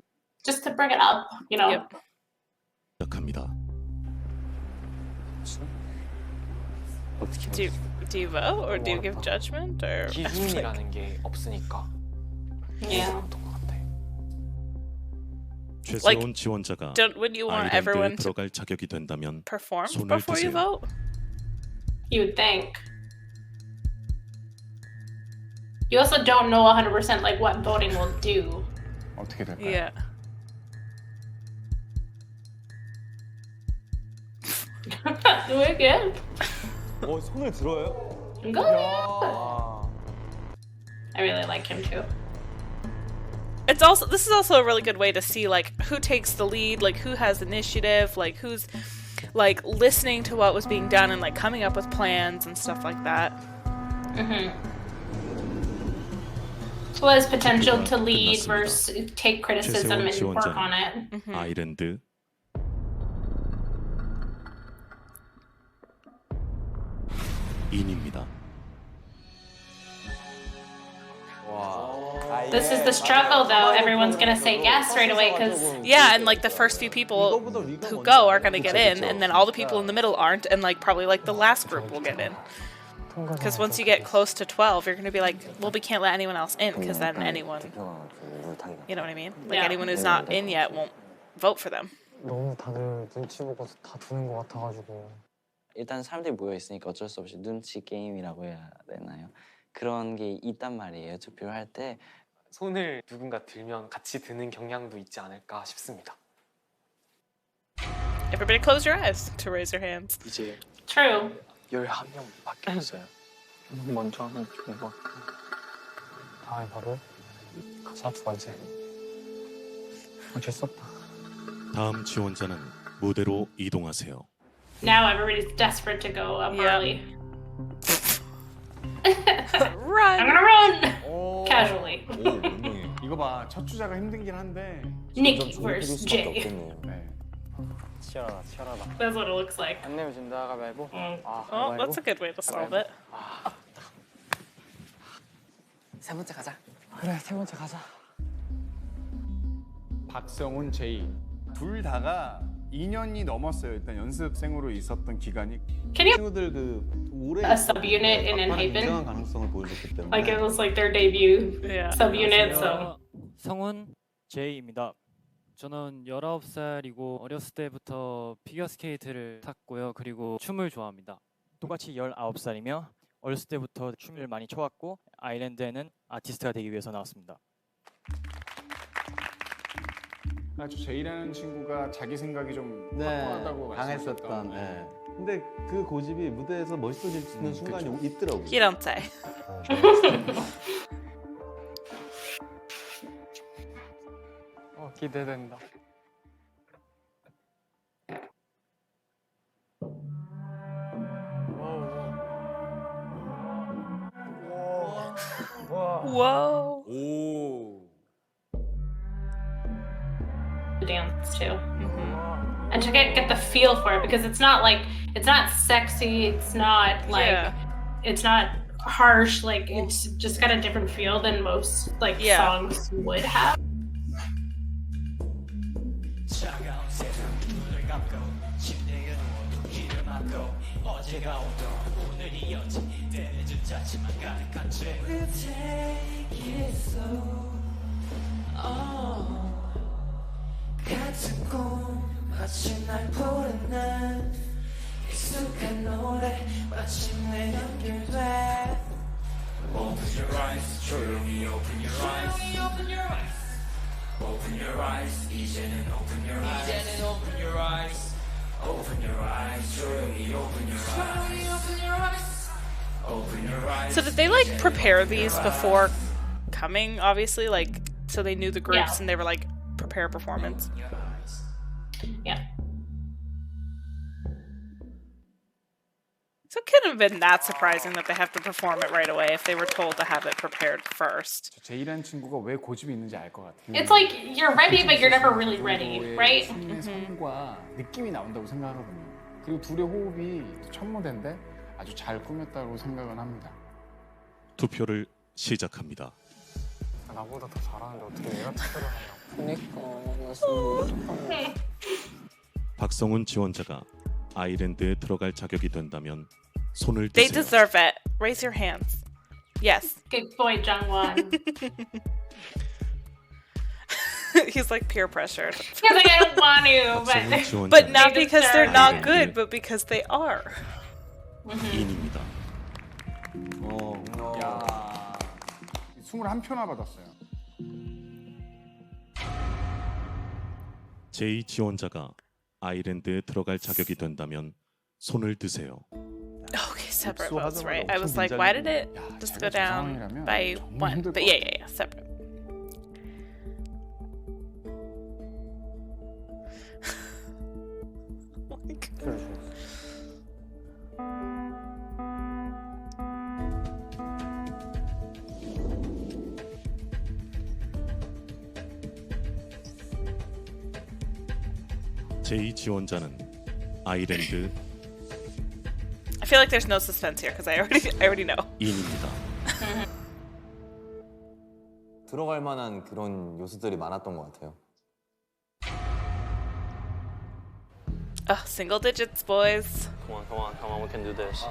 to bring it up, you know. Do you vote or do you give judgment or? 기준이라는 게 없으니까. Yeah. 최세원 지원자가 wouldn't you want everyone to 들어갈 자격이 된다면 perform 손을 before you 드세요. vote? You would think. You also don't know 100% like what voting will do. 어떻게 될까요? Yeah. Do it again. 손을 들어요? Go. I really like him too. This is also a really good way to see like who takes the lead, like who has initiative, like who's like listening to what was being done and like coming up with plans and stuff like that. Who has potential to lead versus take criticism and work on it. 아일랜드 인입니다. This is the struggle though. Everyone's gonna say yes right away because and like the first few people who go are gonna get in, and then all the people in the middle aren't, and like probably like the last group will get in. Because once you get close to 12, you're gonna be like, well, we can't let anyone else in because then anyone, you know what I mean? Like anyone who's not in yet won't vote for them. 너무 다들 눈치 보고 다 두는 것 같아가지고. 일단 사람들이 모여 있으니까 어쩔 수 없이 눈치 게임이라고 해야 되나요? 그런 게 있단 말이에요. 투표를 할 때 손을 누군가 들면 같이 드는 경향도 있지 않을까 싶습니다. Everybody close your eyes to raise your hands. 이제 True. 11명 바뀌었어요. 먼저 하면 좋은 것 같아. 다음에 바로 가사 두 번째. 어쩔 수 없다. 다음 지원자는 무대로 이동하세요. Now everybody's desperate to go up early. Run! I'm gonna run! Casually. 이거 봐, 첫 주자가 힘들긴 한데. Nikki vs. Jay. 치열하다, 치열하다. That's what it looks like. 안 내면 진다, 가위바위보. Oh, that's a good way to solve it. 세 번째 가자. 그래, 세 번째 가자. 박성훈, 제이 둘 다가 2년이 넘었어요. 일단 연습생으로 있었던 기간이. Can you 친구들 그 올해 a subunit in 굉장한 Enhypen? 가능성을 보여줬기 때문에. Like it was like their debut subunit, so. 성훈 제이입니다. 저는 19살이고 어렸을 때부터 피겨스케이트를 탔고요. 그리고 춤을 좋아합니다. 똑같이 19살이며 어렸을 때부터 춤을 많이 춰왔고 아일랜드에는 아티스트가 되기 위해서 나왔습니다. 제이라는 친구가 자기 생각이 좀 네, 확고하다고 강했었던. 네. 근데 그 고집이 무대에서 멋있어지는 순간이 있더라고요. You don't say. 기대된다. Whoa. 오. Dance too. And to get the feel for it, because it's not sexy, it's not like it's not harsh, like it's just got a different feel than most like songs would have. 어제가 오던 오늘이었지 때는 자지만 가득한지 We'll take it slow 같은 꿈 마치 날 부르는 익숙한 노래 마침내 연결돼 Open your eyes 조용히 open your eyes 조용히 open your eyes Open your eyes 이제는 open your eyes 이제는 open your eyes Open your eyes 조용히 open your eyes 조용히 open your eyes Open your eyes So did they like prepare these before coming, obviously? Like, so they knew the groups and they were like, prepare a performance? Yeah. So it couldn't have been that surprising that they have to perform it right away if they were told to have it prepared first. 제이라는 친구가 왜 고집이 있는지 알 것 같아요. It's like you're ready, but you're never really ready, right? 춤의 성과 느낌이 나온다고 생각하거든요. 그리고 둘의 호흡이 첫 무대인데 아주 잘 꾸몄다고 생각은 합니다. 투표를 시작합니다. 나보다 더 잘하는데 어떻게 내가 투표를 하냐고. 그니까 나 지금 박성훈 지원자가 아일랜드에 들어갈 자격이 된다면 손을 They 드세요. deserve it. Raise your hands. Yes. Good boy, Jungwon. He's like peer pressured. He's like, I don't want to, but not they because they're deserve not it. good, but because they are. 인입니다. 야, 21표나 받았어요. 제2 지원자가 아일랜드에 들어갈 자격이 된다면 손을 드세요. Okay, separate votes, right? I was like, why did it just go down by one? But yeah, separate. Oh my God. 제2 지원자는 아일랜드 I feel like there's no suspense here because I already know. 인입니다. 들어갈 만한 그런 요소들이 많았던 것 같아요. Single digits, boys. Come on, we can do this.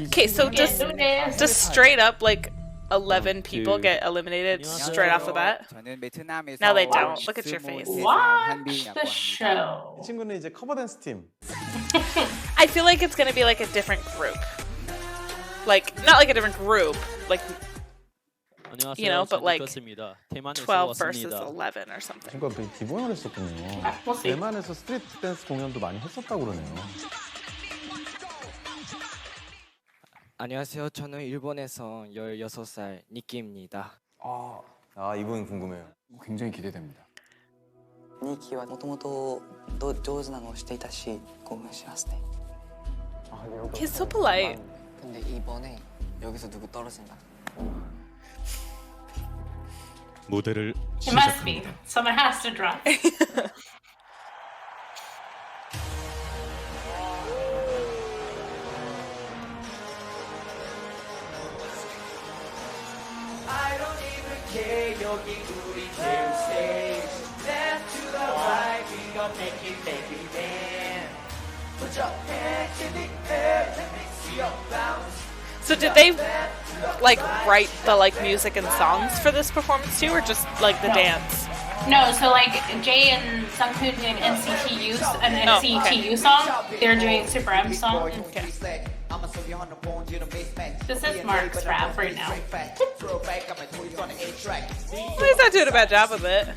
Okay, so just straight up like 11 people get eliminated straight off the bat. Now they don't. Look at your face. Watch the show. 이 친구는 이제 커버 댄스 팀. I feel like it's gonna be like a different group. Like not like a different group, like you know, but like 12 versus 11 or something. 친구가 비보잉을 했었군요. 대만에서 스트리트 댄스 공연도 많이 했었다고 그러네요. 안녕하세요. 저는 일본에서 16살 니키입니다. 이분 궁금해요. 굉장히 기대됩니다. ニキはもともと上手なのをしていたし興奮しますね. He's so polite. 근데 이번에 여기서 누구 떨어진다. 무대를 It must be. 시작합니다. Someone has to drop. I don't even care 여기 우리 제일 stage Left to the right we gon' make it man Put your hands in the air let me see your bounce So did they like write the like music and songs for this performance too, or just like the dance? No, so like Jay and Sunghoon did an NCTU song. They're doing Super M song. Okay. This is Mark's rap right now. Well, he's not doing a bad job with it.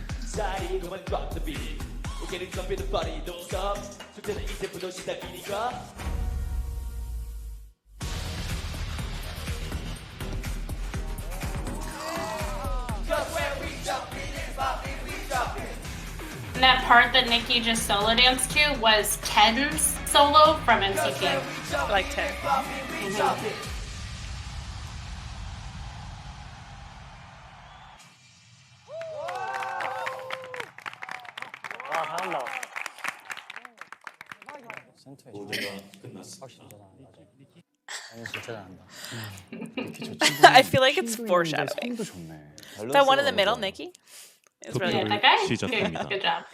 And that part that Nikki just solo danced to was Ten's solo from NCT. I like 10. 잘한다. I feel like it's foreshadowing. That one in the middle, Nikki? Is really 투표를 good. That 시작합니다. Good job.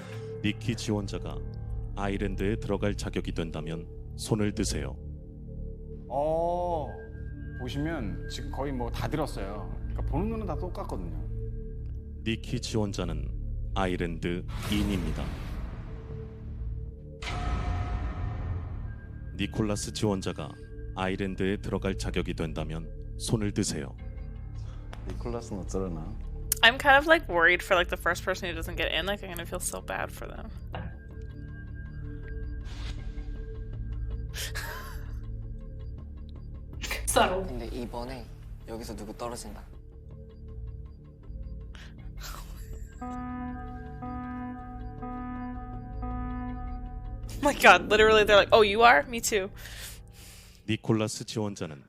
니키 지원자가 아일랜드에 들어갈 자격이 된다면 손을 드세요. 보시면 지금 거의 뭐 다 들었어요. 그러니까 보는 눈은 다 똑같거든요. 니키 지원자는 아일랜드 인입니다. 니콜라스 지원자가 아일랜드에 들어갈 자격이 된다면 손을 드세요. 니콜라스는 어쩌려나? I'm kind of like worried for like the first person who doesn't get in. Like I'm gonna feel so bad for them. subtle. 근데 이번에 여기서 누구 떨어진다. Oh my god, literally they're like, oh, you are? Me too. 니콜라스 지원자는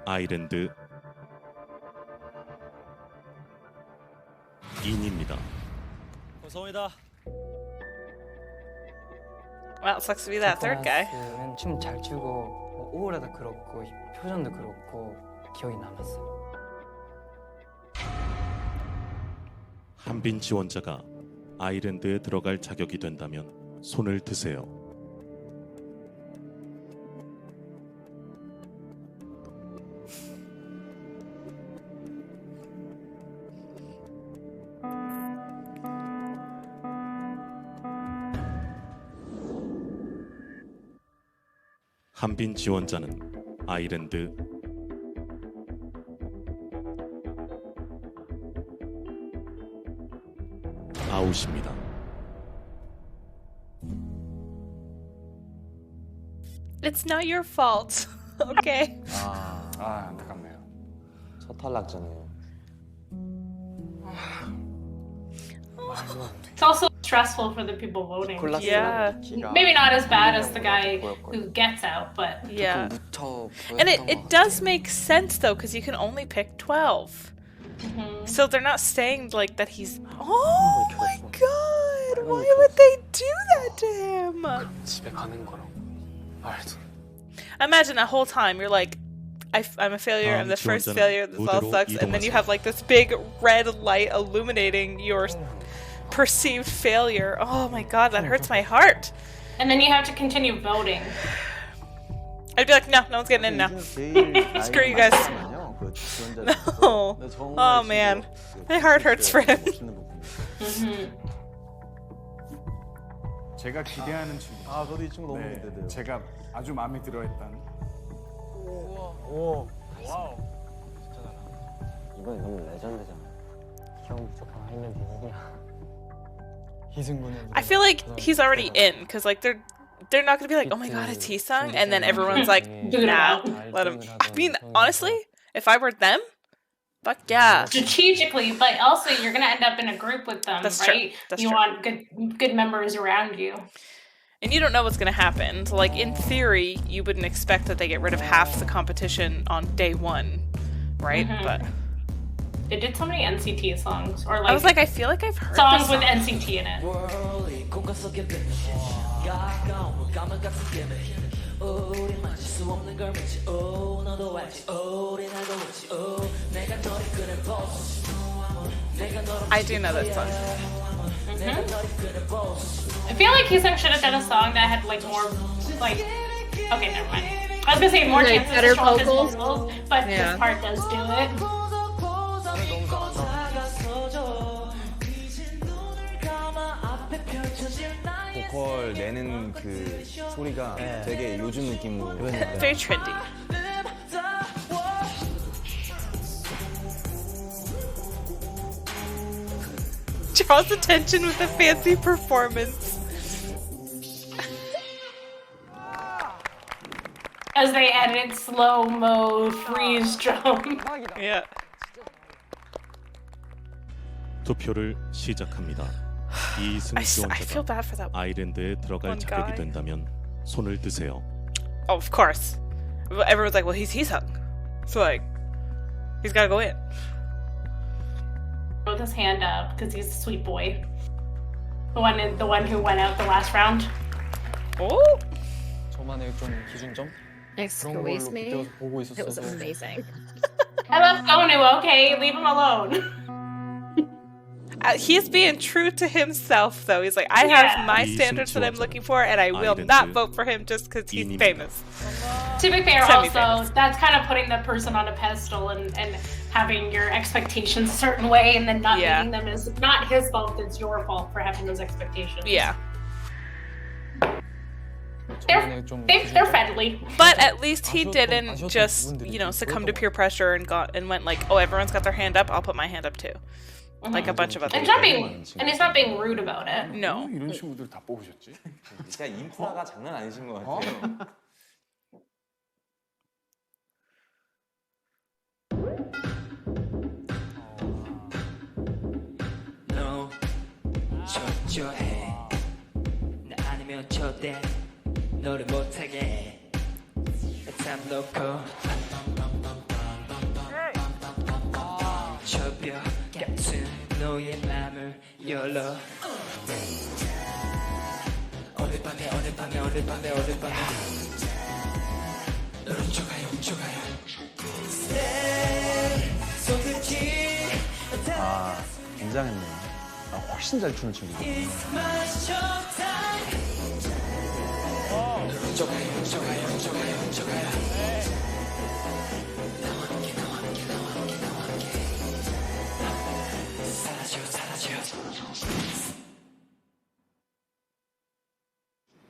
아일랜드 인입니다. 감사합니다. Well, it sucks to be that third guy. 춤잘 추고 오버레도 그렇고 표정도 그렇고 기억이 남았어요. 한빈 지원자가 아일랜드에 들어갈 자격이 된다면 손을 드세요. 한빈 지원자는 아일랜드 아웃입니다. It's not your fault. Okay. 안타깝네요. 첫 탈락자네요. It's also stressful for the people voting. Yeah. Maybe not as bad as the guy who gets out, but Yeah. And it does make sense though, because you can only pick 12. So they're not saying like that he's. Oh my god! Why would they do that to him? 집에 가는 거라고 말도. Imagine that whole time you're like, I'm a failure. I'm the first failure. This all sucks. And then you have like this big red light illuminating your perceived failure. Oh my god, that hurts my heart. and then you have to continue voting. I'd be like, no, no one's getting in now. Screw you guys. No. Oh man, my heart hurts for him. 제가 기대하는 친구. 저도 이 친구 너무 기대돼요. 제가 아주 마음에 들어했던. 오. 와우. 이번에 너무 레전드잖아. 형 무조건 하면 되냐. 희승군은. I feel like he's already in because like they're not gonna be like, oh my god, it's Hee-sung, and then everyone's like, nah, let him. I mean, honestly, if I were them, fuck yeah. Strategically, but also you're gonna end up in a group with them, That's true. right? That's you true. want good members around you. And you don't know what's gonna happen. So, like in theory, you wouldn't expect that they get rid of half the competition on day one, right? But they did so many NCT songs, or like I was like, I feel like I've heard songs this with song. NCT in it. I do know that song. I feel like Hee-sung should have done a song that had like more like. Okay, never mind. I was gonna say more Like chances better to show off his vocals? vocals, but Yeah. this part does do it. 보컬 내는 그 소리가 되게 요즘 느낌으로. Very trendy. Draws attention with a fancy performance. As they edit slow mo freeze drum. Yeah. 투표를 시작합니다. 이승 I feel 지원자가 bad for that 아일랜드에 들어갈 one 자격이 guy. 된다면 손을 드세요. Oh, of course. Everyone's like, well, he's Hee-sung. So like, he's gotta go in. With his hand up because he's a sweet boy. The one who went out the last round. Oh. 저만의 좀 기준점 Excuse 걸로 me. 빗대어서 보고 It was 있었어도 amazing. I love Sonu, okay? Leave him alone. He's being true to himself, though. He's like, I have my standards that I'm looking for, and I will not vote for him just because he's famous. To be fair, Semi-famous. also, that's kind of putting the person on a pedestal and having your expectations a certain way and then not meeting them is not his fault, it's your fault for having those expectations. Yeah. They're friendly. But at least he didn't just, you know, succumb to peer pressure and went like, oh, everyone's got their hand up, I'll put my hand up too. Like a bunch of other people. And he's not being rude about it. No. 이런 친구들 다 뽑으셨지? 진짜 인프라가 장난 아니신 것 같아요. 너 초조해 나 아니면 절대 너를 못하게 참 놓고 저벽 같은 너의 맘을 열어 오늘 밤에 널 훔쳐가요 아, 굉장했네요. 아, 훨씬 잘 추는 친구구나.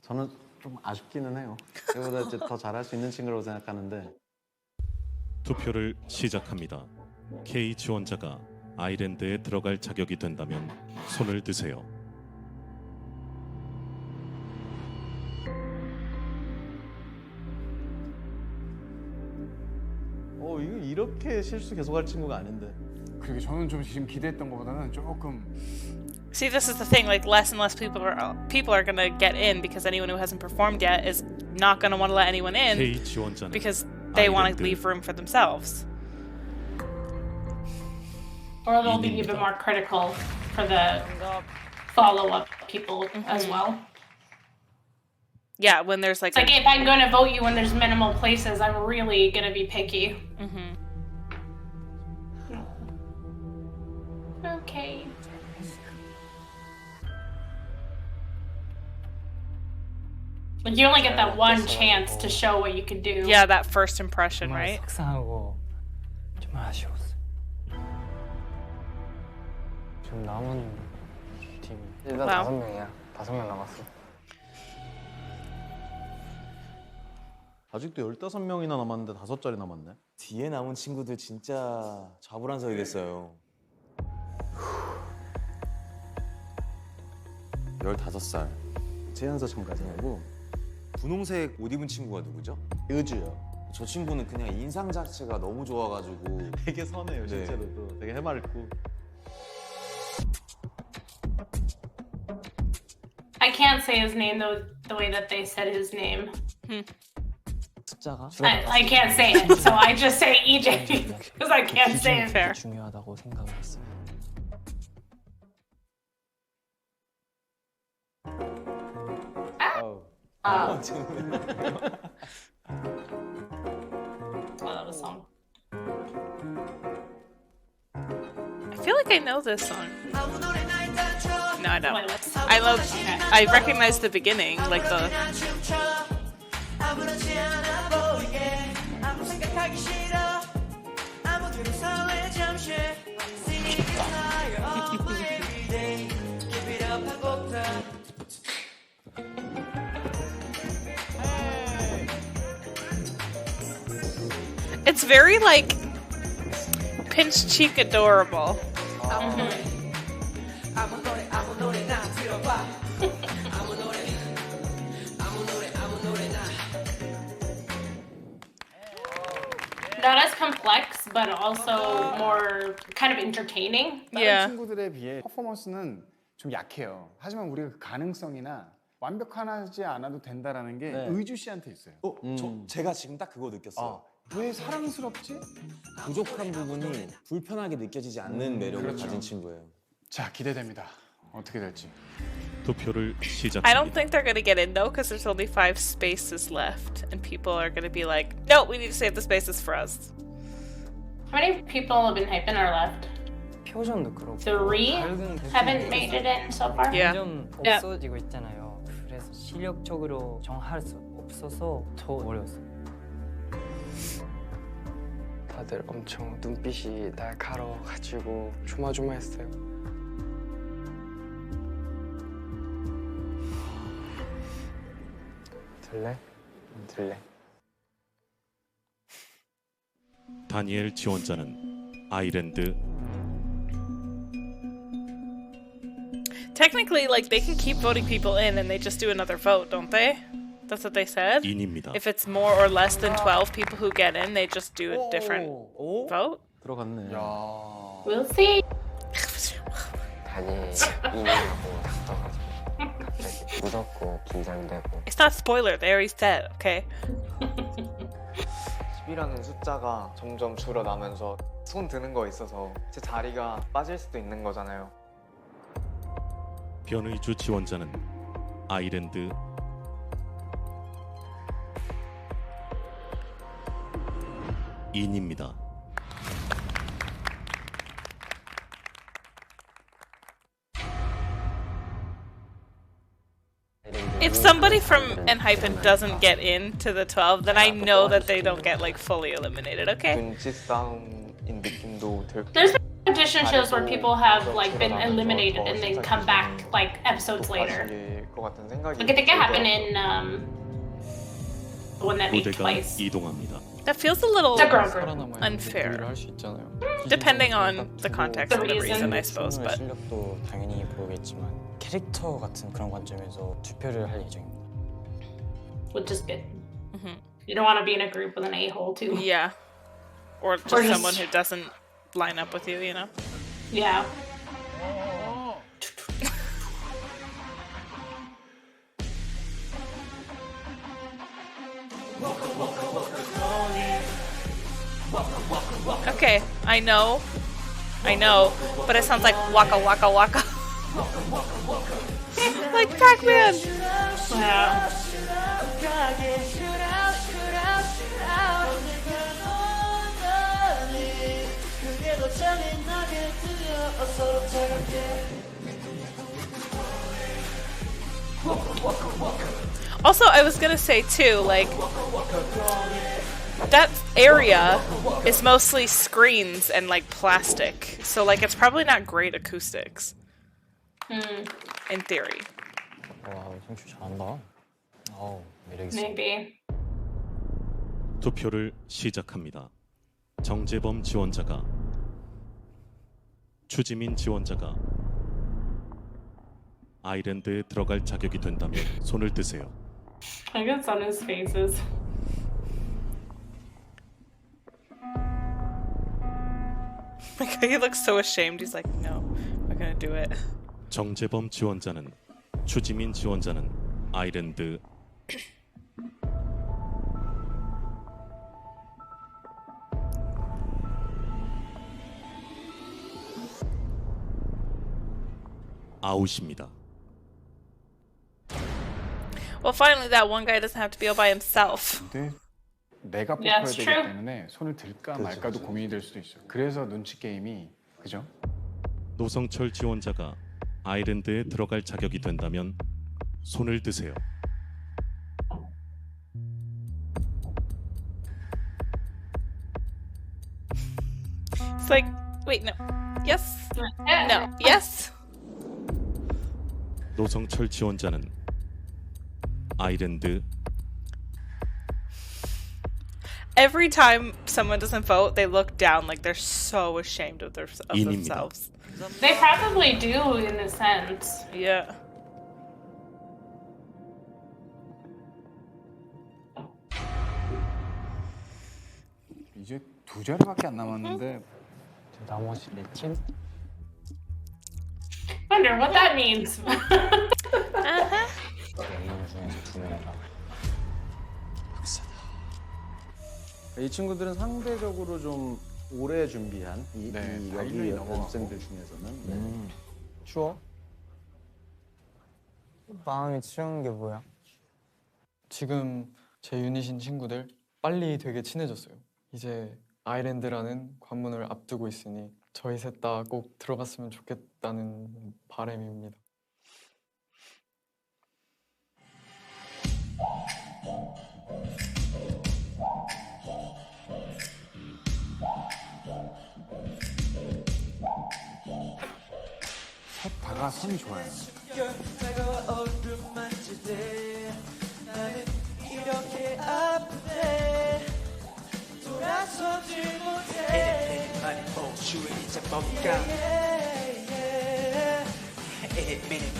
저는 좀 아쉽기는 해요. 그보다 이제 더 잘할 수 있는 친구라고 생각하는데. 투표를 시작합니다. K 지원자가 아일랜드에 들어갈 자격이 된다면 손을 드세요. 이거 이렇게 실수 계속할 친구가 아닌데. 그게 저는 좀 지금 기대했던 것보다는 조금. See, this is the thing. Like, less and less people are gonna get in because anyone who hasn't performed yet is not gonna want to let anyone in because they want to leave room for themselves. Or they'll be even more critical for the follow-up people as well. Yeah, when there's like. It's like if I'm going to vote you when there's minimal places, I'm really going to be picky. Okay. Like you only get that one chance to show what you can do. Yeah, that first impression, right? 속상하고 좀 아쉬웠어. 지금 남은 팀 일단 5명이야. 5명 남았어. 아직도 15명이나 남았는데 5자리 남았네. 뒤에 남은 친구들 진짜 좌불안석이 됐어요. 15살. 제연서 참가자하고 분홍색 옷 입은 친구가 누구죠? 의주요. 저 친구는 그냥 인상 자체가 너무 좋아가지고 되게 선해요, 실제로도. 되게 해맑고. I can't say his name the way that they said his name. 숫자가 I can't say it, so I just say EJ because I can't say it. 기준이 중요하다고 생각을 했어요. Oh, that was a song. I feel like I know this song. No, I don't. I recognize the beginning, like the. It's very like pinch cheek adorable. Not as complex, but also more kind of entertaining. 다른 친구들에 비해 퍼포먼스는 좀 약해요. 하지만 우리가 그 가능성이나 완벽하지 않아도 된다라는 게 의주 씨한테 있어요. 제가 지금 딱 그거 느꼈어요. 왜 사랑스럽지? 부족한 부분이 불편하게 느껴지지 않는 매력을 가진 친구예요. 자, 기대됩니다. 어떻게 될지. 투표를 시작. I don't think they're gonna get in though, because there's only 5 spaces left, and people are gonna be like, "No, we need to save the spaces for us." How many people of Enhypen are left? 표정도 그렇고 3 밝은 haven't made it in so far. 점점 없어지고 있잖아요. 그래서 실력적으로 정할 수 없어서 더 어려웠어요. 다들 엄청 눈빛이 날카로워가지고 조마조마했어요. 들래? 들래? 다니엘 지원자는 아일랜드. Technically, like they can keep voting people in, and they just do another vote, don't they? That's what they said. 인입니다. If it's more or less than 12 people who get in, they just do a different vote. 들어갔네. We'll see. 다니엘 이민하고 떠가지고 무섭고 긴장되고. It's not spoiler. They already said. Okay. 10이라는 숫자가 점점 줄어나면서 손 드는 거 있어서 제 자리가 빠질 수도 있는 거잖아요. 변의주 지원자는 아일랜드. 인입니다. If somebody from Enhypen doesn't get into the 12, then I know that they don't get like fully eliminated. Okay. 눈치 싸움인 느낌도 들. There's been audition shows where people have like been eliminated and then come back like episodes later. 것 같은 생각이. Like I think it happened in the one that made 무대가 twice. 이동합니다. That feels a little The girl group. unfair. Depending on the context and the reason, I suppose. But 실력도 당연히 보겠지만 캐릭터 같은 그런 관점에서 투표를 할 예정입니다. Which is good. You don't want to be in a group with an a-hole too. yeah, or just someone who doesn't line up with you, you know. Yeah. Okay, I know, but it sounds like waka waka waka. Like Pac-Man. Yeah. Also, I was gonna say too, like that area is mostly screens and like plastic, so like it's probably not great acoustics. In theory. 와, 성추 잘한다. 매력 있어. Maybe. 투표를 시작합니다. 정재범 지원자가, 추지민 지원자가 아일랜드에 들어갈 자격이 된다면 손을 드세요. I guess on his faces. Like he looks so ashamed. He's like, no, I'm not gonna do it. 정재범 지원자는, 추지민 지원자는 아일랜드. 아웃입니다. Well, finally, that one guy doesn't have to be all by himself. 근데 내가 뽑혀야 되기 때문에 손을 들까 말까도 고민이 될 수도 있어요. 그래서 눈치 게임이 그죠? 노성철 지원자가 아일랜드에 들어갈 자격이 된다면 손을 드세요. It's like, wait, no, yes, no, yes. 노성철 지원자는 아일랜드. Every time someone doesn't vote, they look down like they're so ashamed of themselves. They probably do in a sense. Yeah. 이제 2자리밖에 안 남았는데 나머지 내 팀? Wonder what that means. 명 중에서 2명이라. 이 친구들은 상대적으로 좀 오래 준비한 이 여기 연습생들 중에서는 추워? 마음이 추운 게 뭐야? 지금 제 유닛인 친구들 빨리 되게 친해졌어요. 이제 아일랜드라는 관문을 앞두고 있으니 저희 셋 다 꼭 들어갔으면 좋겠다는 바람입니다. 셋 다가 선이 좋아요. 내가 얼굴 만질 때 나는 이렇게 아픈데 돌아서질 못해. 많이 보슈에 이제 뭔가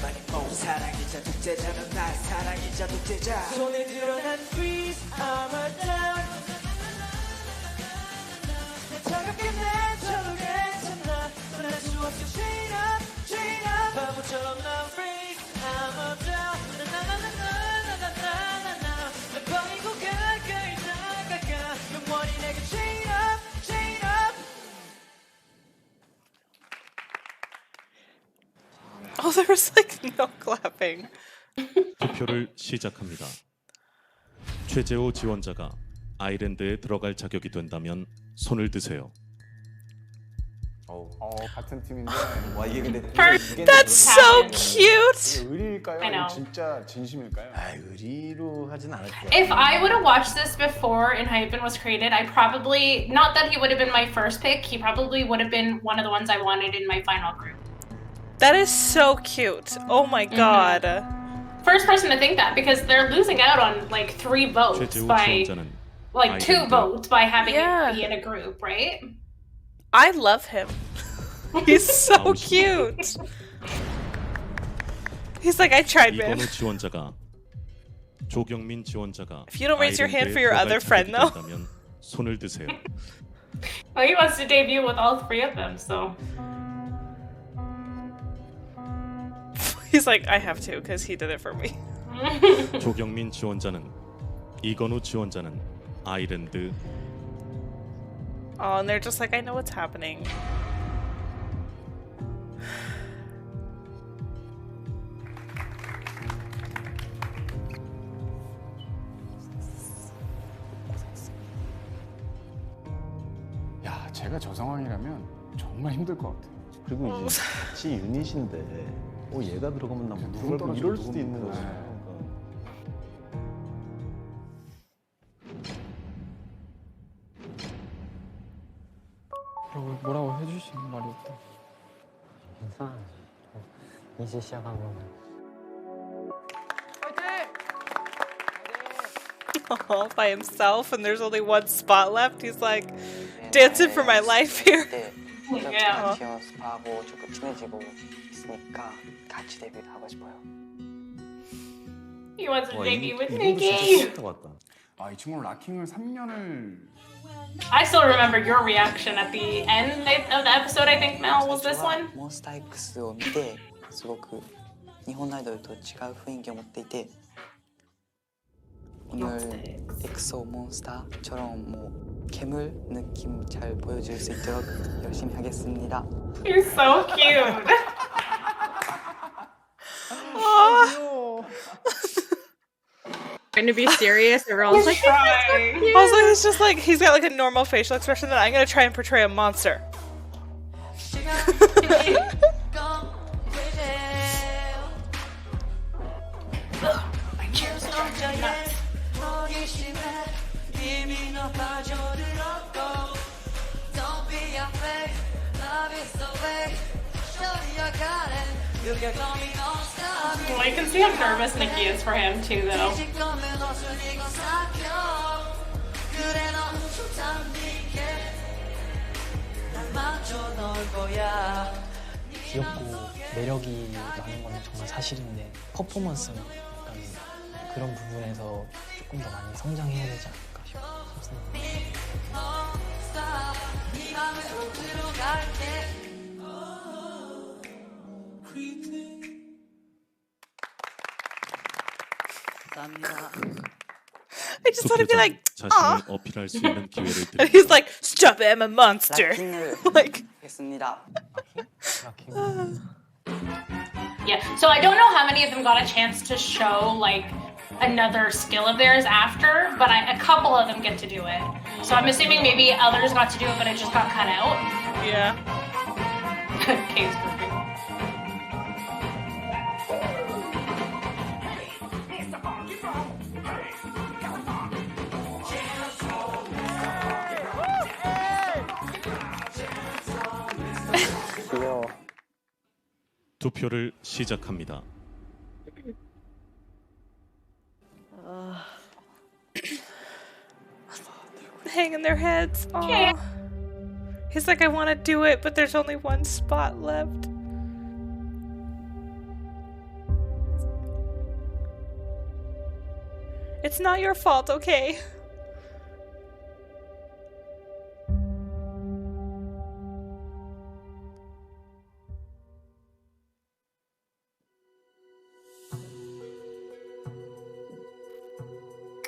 많이 보 사랑이자 독재자는 날 사랑이자 독재자. 손에 들어 난 freeze armor down. 차갑게 내쳐도 괜찮아. 떠날 수 없어 chain up chain up. 바보처럼 난 freeze armor down. 나나나나나나나나나. 날 버리고 가까이 다가가. 영원히 내게 chain up chain up. Oh, there was like no clapping. 투표를 시작합니다. 최재호 지원자가 아일랜드에 들어갈 자격이 된다면 손을 드세요. 같은 팀인데. 와 이게 근데 That's so cute. 의리일까요? I know. 아니면 진짜 진심일까요? 의리로 하진 않을 거야. If I would have watched this before Enhypen was created, I probably, not that he would have been my first pick, he probably would have been one of the ones I wanted in my final group. That is so cute. Oh my god. First person to think that, because they're losing out on like 3 votes 최재호 by, 지원자는 like 2 아일랜드. votes by having Yeah. it be in a group, right? I love him. He's so cute. He's like, I tried, man. 이건우 지원자가 조경민 지원자가 If you don't raise your hand for your 아일랜드에 other friend, though. 들어갈 자격이 된다면 손을 드세요. Well, he wants to debut with all 3 of them, so. He's like, I have to, because he did it for me. 조경민 지원자는 이건우 지원자는 아일랜드. Oh, and they're just like, I know what's happening. 야, 제가 저 상황이라면 정말 힘들 것 같아요. 그리고 이제 같이 유닛인데 얘가 들어가면 나 누굴 떨어지고 이럴 누군 수도 있는 네. 거죠. 뭐라고 해줄 수 있는 말이 없다. 괜찮아. 이제 시작한 거는. All by himself, and there's only 1 spot left. He's like, dancing for my life here. Yeah. 연습하고 조금 친해지고 있으니까 같이 데뷔를 하고 싶어요. He wants to debut with 이분도 진짜 Nikki. 싫을 것 같다. 아, 이 친구는 락킹을 3년을 I still remember your reaction at the end of the episode, I think, Mel, was this one? モンスター X を見てすごく日本のアイドルと違う雰囲気を持っていて오늘 엑소 몬스타처럼 뭐 괴물 느낌 잘 보여줄 수 있도록 열심히 하겠습니다. You're so cute. Trying to be serious, everyone's like, trying. Also, he's just like, he's got like a normal facial expression, and I'm gonna try and portray a monster. My chair's not nuts. Well, you can see how nervous Nikki is for him too, though. 귀엽고 매력이 많은 건 정말 사실인데 퍼포먼스나 약간 그런 부분에서 조금 더 많이 성장해야 되지 않을까 싶습니다. I just want to be like, 자신을 어필할 수 있는 기회를 and 드립니다. he's like, stop it, I'm a monster. Like, 하겠습니다. Yeah, so I don't know how many of them got a chance to show like another skill of theirs after, but a couple of them get to do it. So I'm assuming maybe others got to do it, but it just got cut out. yeah. Case review. 귀여워. 투표를 시작합니다. Hanging their heads. Aw. He's like, I want to do it, but there's only one spot left. It's not your fault, okay?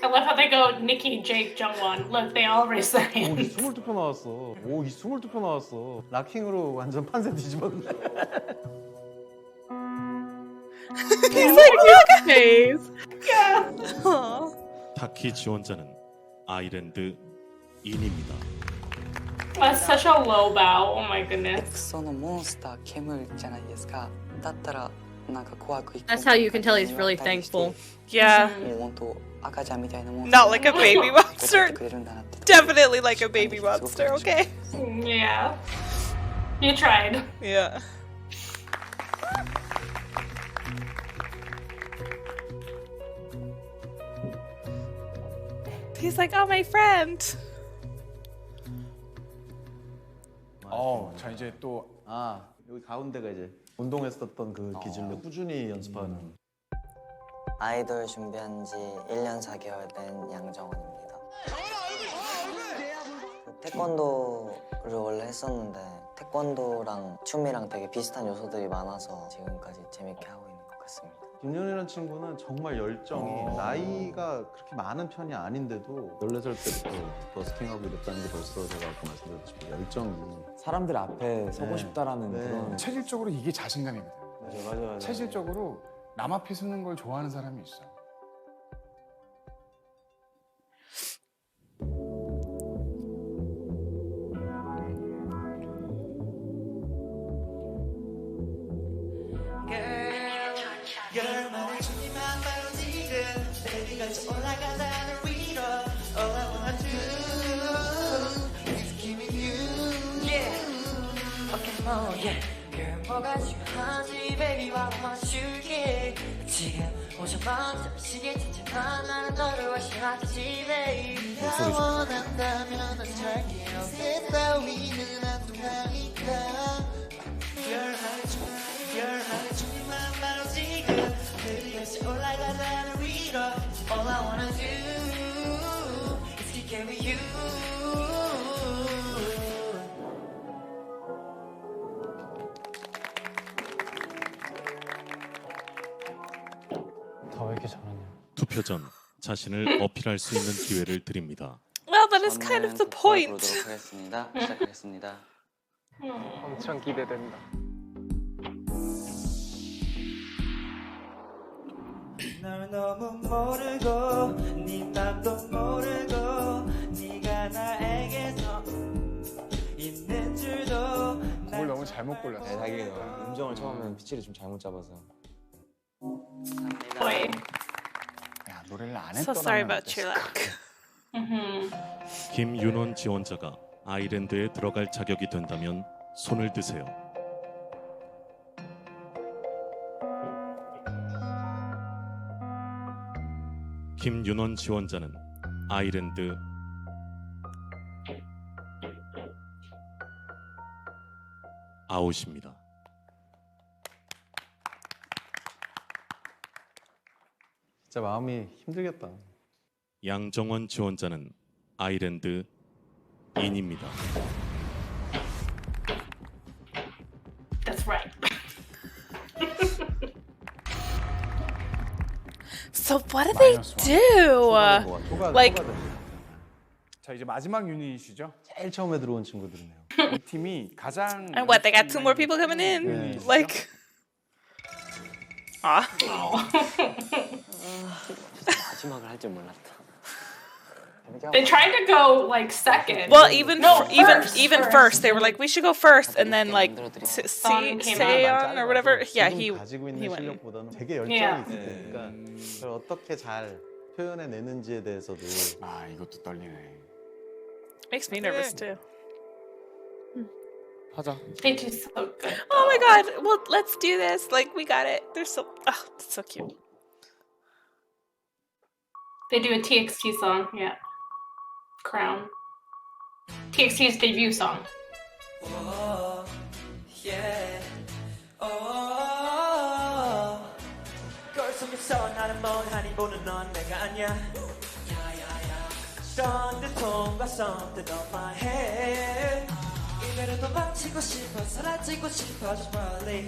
I love how they go Nikki, Jake, Jungwon. Look, they all raise their 오, 이 hands. 22표 나왔어. 오, 이 22표 나왔어. 락킹으로 완전 판세 뒤집었네. He's like, look at face. Yeah. 타키 지원자는 아일랜드 인입니다. That's such a low bow. Oh my goodness. そのモンスター煙じゃないですか。だったらなんか怖く That's how you can tell he's really thankful. Yeah. もう本当赤ちゃんみたいなモン Not like a baby monster. くれるんだなって Definitely like a baby monster, okay? Yeah. You tried. Yeah. He's like, oh, my friend. 자 이제 또 여기 가운데가 이제 운동했었던 그 기질로 꾸준히 연습하는. 아이돌 준비한 지 1년 4개월 된 양정원입니다. 태권도를 원래 했었는데 태권도랑 춤이랑 되게 비슷한 요소들이 많아서 지금까지 재밌게 하고 있는 것 같습니다. 김윤이라는 친구는 정말 열정이 나이가 그렇게 많은 편이 아닌데도 14살 때부터 버스킹하고 이랬다는 게 벌써 제가 아까 말씀드렸다시피 열정이 사람들 앞에 서고 싶다라는 그런 체질적으로 이게 자신감입니다. 맞아요. 체질적으로 남 앞에 서는 걸 좋아하는 사람이 있어. 열만의 준비만 바로 지금 내리같이 올라가다는 위로 All I wanna do is giving you Yeah Okay, oh yeah Girl 뭐가 중요한지 baby 와봐 맞출게 지금 오자마자 시계 찾지만 나는 너를 훨씬하지 baby 네가 원한다면 난 잘게 어제 따위는 안 통하니까 열만의 준비만 바로 지금 내리같이 올라가다는 위로 All I wanna do is keep getting with you 다 왜 이렇게 잘하냐? 투표 전 자신을 어필할 수 있는 기회를 드립니다. Well, that is kind of the point. 보도록 하겠습니다. 시작하겠습니다. 엄청 기대된다. 널 너무 모르고 네 맘도 모르고 네가 나에게서 있는 줄도 곡을 너무 잘못 골랐어. 네, 자기 음정을 처음에는 피치를 좀 잘못 잡아서. 야, 노래를 안 So 했더라면 sorry about 어땠을까? your luck. 김윤원 지원자가 아일랜드에 들어갈 자격이 된다면 손을 드세요. 김윤원 지원자는 아일랜드 아웃입니다. 진짜 마음이 힘들겠다. 양정원 지원자는 아일랜드 인입니다. That's right. So what do they do? Like, 자 이제 마지막 유닛이죠. 제일 처음에 들어온 친구들이네요. 이 팀이 가장 and what? They got two more people coming in. 네. Like, 마지막을 할 줄 몰랐다. They tried to go like second. Well, even first. first, they were like, we should go first, and then like Son came Seon or whatever. Yeah, 지금 가지고 있는 he went. 실력보다는 되게 열정이 Yeah. 있으니까 그걸 어떻게 잘 표현해내는지에 대해서도 아 이것도 떨리네. Makes me nervous too. 하자. They do so good. Oh my god. Well, let's do this. Like we got it. They're so it's so cute. They do a TXT song, yeah. Crown. TXT's debut song. Oh, yeah. 걸 속에서 나는 멍하니 보는 넌 내가 아니야. Something 통과 something on my head. 이대로 도망치고 싶어 사라지고 싶어 just 멀리.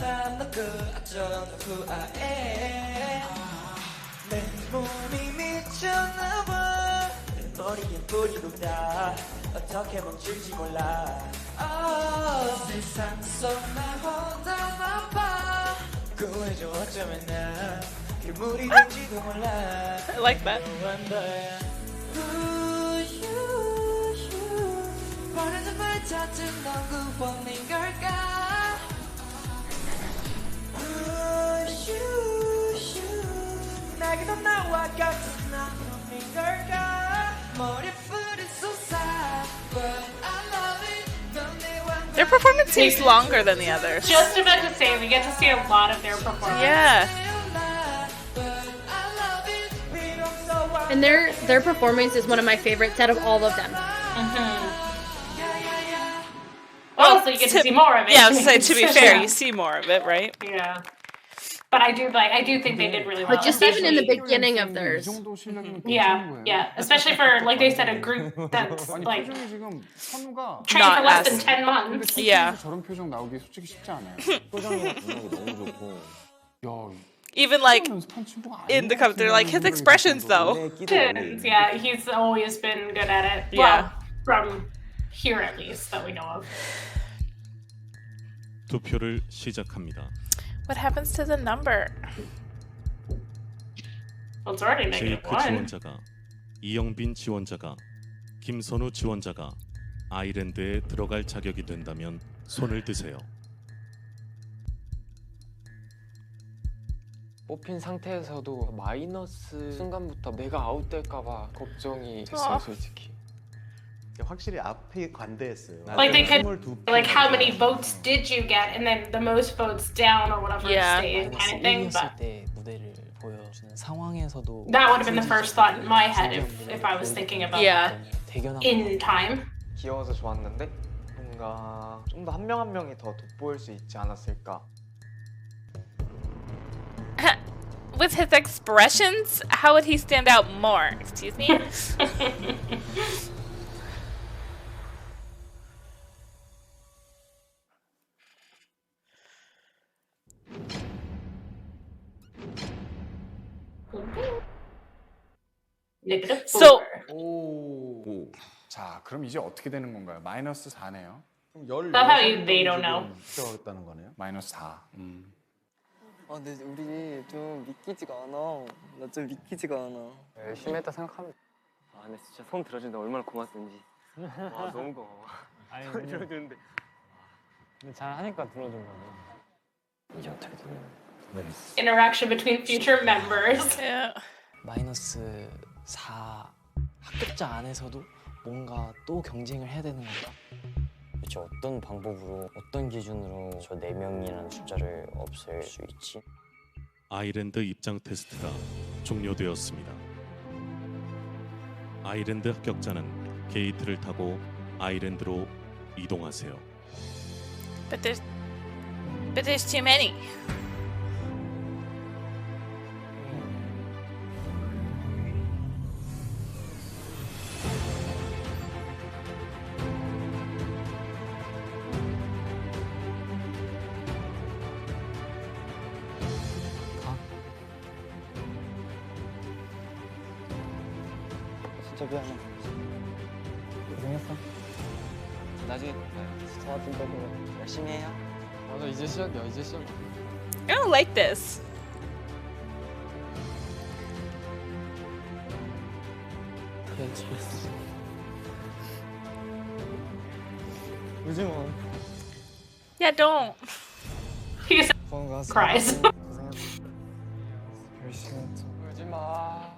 난 너 그저 who I am. 내 몸이 미쳤나봐. 내 머리에 뿌리 돋아. 어떻게 멈출지 몰라. 세상 속 나 혼자 나빠. 구해줘 어쩌면 나 괴물이 될지도 몰라. I like that. 버려진 말 찾은 넌 구원인 걸까? 나게 넌 나와 같은 난 놈인 걸까? 머리뿌리 솟아. But I love it. 넌 내 왕. Their performance seems longer than the others. Just about to say, we get to see a lot of their performance. Yeah. And their performance is one of my favorites out of all of them. Well, so you get to see more of it. Yeah, I was gonna say, to be fair, you see more of it, right? Yeah. But I do think they did really well. But just even in the especially- beginning of theirs. Yeah. Especially for, like they said, a group that's 아니 like 표정이 지금 선우가 trained for Not less as- than 10 months. Yeah. 저런 표정 나오기 솔직히 쉽지 않아요. 표정이나 분위기 너무 좋고. 야, Even like in the comments, they're like his expressions though. Yeah, he's always been good at it. Yeah. Well, from here at least that we know of. 투표를 시작합니다. What happens to the number? Well, it's already 제이크 -1. 지원자가 이영빈 지원자가 김선우 지원자가 아일랜드에 들어갈 자격이 된다면 손을 드세요. 뽑힌 상태에서도 마이너스 순간부터 내가 아웃될까봐 걱정이 됐어요, 솔직히. 확실히 앞에 관대했어요. Like they could, like how many votes did you get, and then the most votes down or whatever Yeah. stay in kind of thing. 이겼을 But 때 무대를 보여주는 상황에서도 that would have been the first thought in my head if I was thinking about Yeah. that in time. 귀여워서 좋았는데 뭔가 좀 더 한 명 한 명이 더 돋보일 수 있지 않았을까. With his expressions, how would he stand out more? Excuse me? Negative So- 4. 오. 자, 그럼 이제 어떻게 되는 건가요? 마이너스 4네요. 그럼 That's how they don't know. 들어갔다는 거네요. 마이너스 4. 아, 근데 우리 좀 믿기지가 않아. 나 좀 믿기지가 않아. 열심히 했다 생각하면. 아, 근데 진짜 손 들어주는데 얼마나 고맙던지. 아, 너무 고마워. 아니, 손 들어주는데. 근데 잘 하니까 들어준 거고. 이제 어떻게 되는 Interaction between future members. Yeah. 마이너스 4 합격자 안에서도 뭔가 또 경쟁을 해야 되는 건가? 대체 어떤 방법으로 어떤 기준으로 저 4명이라는 숫자를 없앨 수 있지? 아일랜드 입장 테스트가 종료되었습니다. 아일랜드 합격자는 게이트를 타고 아일랜드로 이동하세요. But there's too many. 진짜 미안해. 고생했어. 나중에 봐요. 도와준다 그래. 열심히 해요. 맞아, 이제 시작이야, 이제 시작. I don't like this. 울지 마. Yeah, don't. He just cries. 열심히 했죠. 울지 마.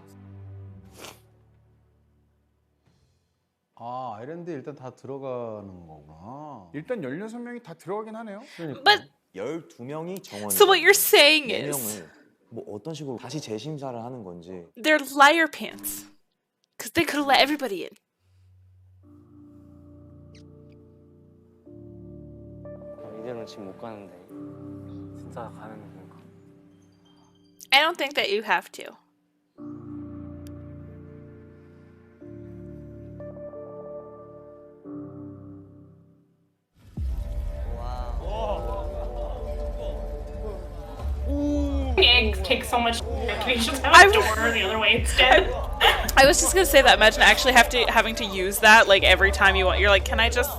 아, 아일랜드 일단 다 들어가는 거구나. 일단 16명이 다 들어가긴 하네요. But 12명이 정원이. so what you're saying is 4명을 뭐 어떤 식으로 다시 재심사를 하는 건지. they're liar pants. Because they could have let everybody in. 이대로는 지금 못 가는데 진짜 가는 건가? I don't think that you have to. Eggs take so much. Can you just have a door the other way instead? I was just gonna say that. Imagine actually having to use that like every time you want. You're like, can I just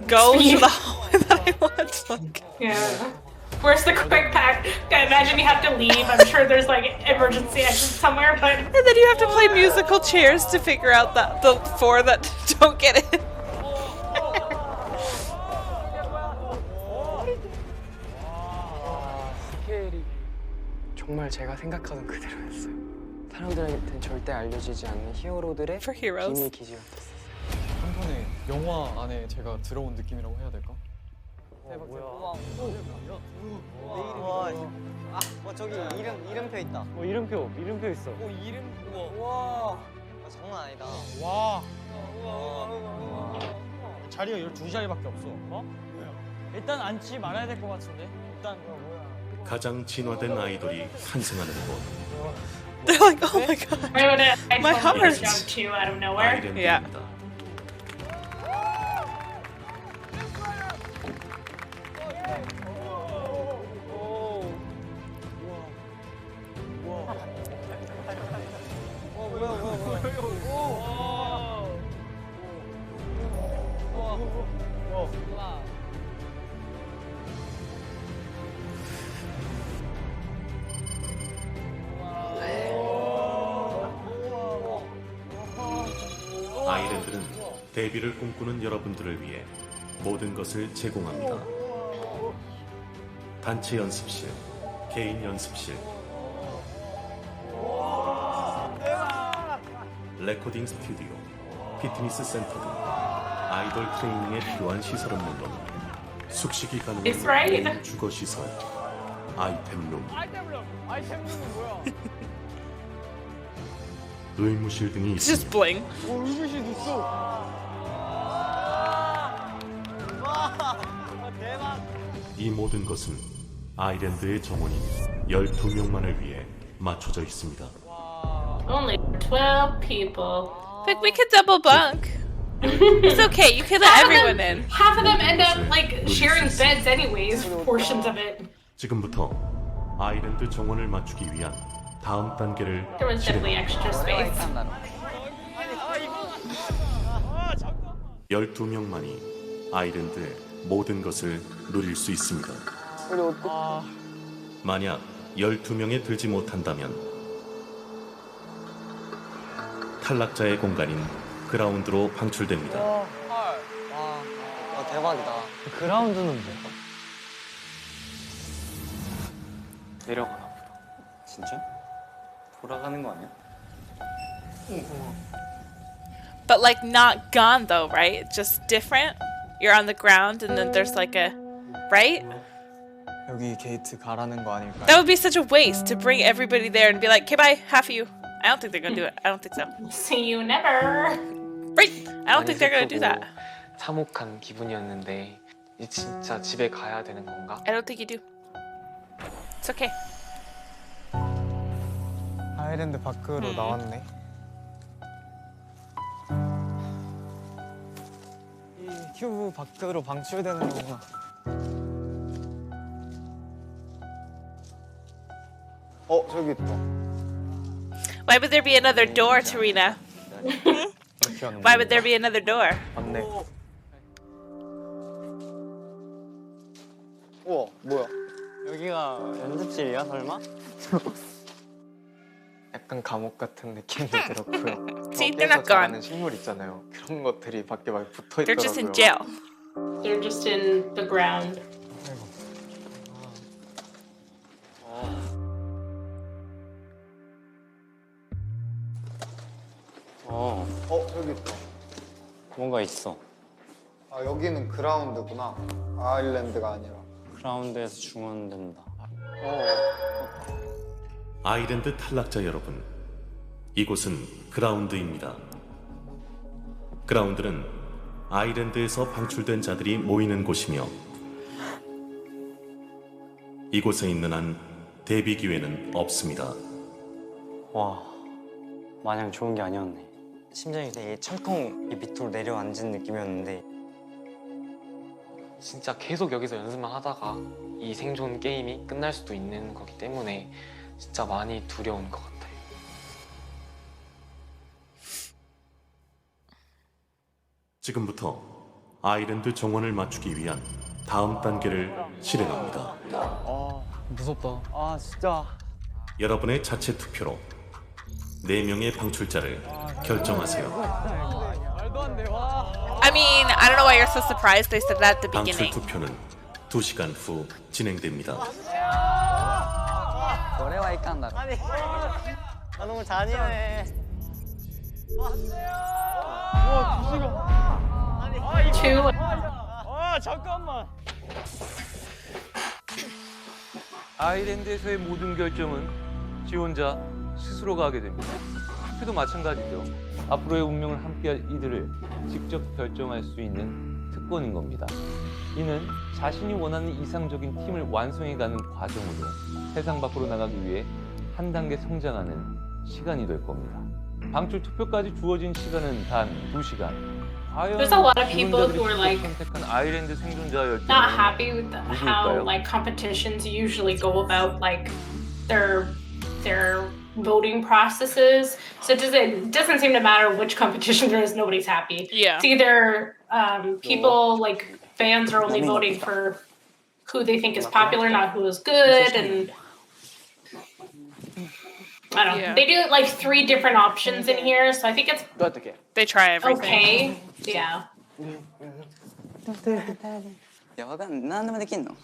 go to the hallway that I want? Like, Yeah. Where's the quick pack? I imagine you have to leave. I'm sure there's like emergency exit somewhere, but and then you have to play musical chairs to figure out that the 4 that don't get in. 스케일이 정말 제가 생각하던 그대로였어요. 사람들한테는 절대 알려지지 않는 히어로들의 비밀 기지 같았어요. 한편에 영화 안에 제가 들어온 느낌이라고 해야 될까? 대박. 뭐야? 와 저기 이름표 있다. 이름표 있어. 와. 장난 아니다. 와. 자리가 12자리밖에 없어. 어? 일단 앉지 말아야 될 것 같은데. 일단 뭐야? 가장 진화된 아이돌이 탄생하는 곳. They're like, oh my god, I my totally heart. just jumped too out of nowhere. Yeah. 아일랜드는 데뷔를 꿈꾸는 여러분들을 위해 모든 것을 제공합니다. 단체 연습실, 개인 연습실, 레코딩 스튜디오, 피트니스 센터 등 아이돌 트레이닝에 필요한 시설은 물론 숙식이 가능한 It's right. 개인 주거 시설, 아이템룸, 아이템룸은 뭐야? 의무실 등이 It's just bling. 의무실 있어. 와 대박. 이 모든 것은 아일랜드의 정원인 12명만을 위해 맞춰져 있습니다. Only 12 people. Like we could double bunk. It's okay. You can let everyone in. Half of them end up like sharing beds anyways, portions of it. 지금부터 아일랜드 정원을 맞추기 위한 다음 단계를 There was definitely extra space. 12명만이 아일랜드의 모든 것을 누릴 수 있습니다. 만약 12명에 들지 못한다면 탈락자의 공간인 그라운드로 방출됩니다. 와 대박이다. 그라운드는 뭐야? 내려가나 보다. 진짜? 돌아가는 거 아니야? But like not gone though, right? Just different. You're on the ground and then there's like a, right? 여기 게이트 가라는 거 아닐까요? That would be such a waste to bring everybody there and be like, okay, bye, half of you. I don't think they're gonna do it. I don't think so. See you never. Right? I don't think they're gonna do that. 참혹한 기분이었는데 이제 진짜 집에 가야 되는 건가? I don't think you do. It's okay. 아일랜드 밖으로 나왔네. 이 큐브 밖으로 방출되는 거구나. 저기 있다. Why would there be another door, Tarina? Why would there be another door? 맞네. 우와, 뭐야? 여기가 연습실이야, 설마? 약간 감옥 같은 느낌도 들었고요. See, they're 벽에서 not gone. 자라는 식물 있잖아요. 그런 것들이 밖에 막 붙어 They're just in 있더라고요. jail. They're just in the ground. 여기 있다. 뭔가 있어. 아 여기는 그라운드구나. 아일랜드가 아니라. 그라운드에서 중원된다. 아일랜드 탈락자 여러분, 이곳은 그라운드입니다. 그라운드는 아일랜드에서 방출된 자들이 모이는 곳이며 이곳에 있는 한 데뷔 기회는 없습니다. 와, 마냥 좋은 게 아니었네. 심장이 되게 철컹 밑으로 내려앉은 느낌이었는데 진짜 계속 여기서 연습만 하다가 이 생존 게임이 끝날 수도 있는 거기 때문에 진짜 많이 두려운 것 같아요. 지금부터 아일랜드 정원을 맞추기 위한 다음 단계를 실행합니다. 무섭다. 아 진짜. 여러분의 자체 투표로 4명의 방출자를 결정하세요. 말도 안 돼. 와. I mean, I don't know why you're so surprised they said that at the 방출 beginning. 투표는 2시간 후 진행됩니다. これはいかんだろ。 아 너무 잔인해. Two. 아 잠깐만. 아일랜드에서의 모든 결정은 지원자 스스로가 하게 됩니다. 투표도 마찬가지죠. 앞으로의 운명을 함께할 이들을 직접 결정할 수 있는 특권인 겁니다. 이는 자신이 원하는 이상적인 팀을 완성해가는 과정으로 세상 밖으로 나가기 위해 한 단계 성장하는 시간이 될 겁니다. 방출 투표까지 주어진 시간은 단 2시간. 과연 There's a lot of people who are like 선택한 아일랜드 생존자 not 10명은 happy with how 누구일까요? like competitions usually go about like their voting processes. So it doesn't seem to matter which competition there is, nobody's happy. Yeah. It's either people like fans are only voting for who they think is popular, not who is good, and I don't know. Yeah. They do like 3 different options in here, so I think it's They try everything. okay. Yeah. いやわかんない何でもできんの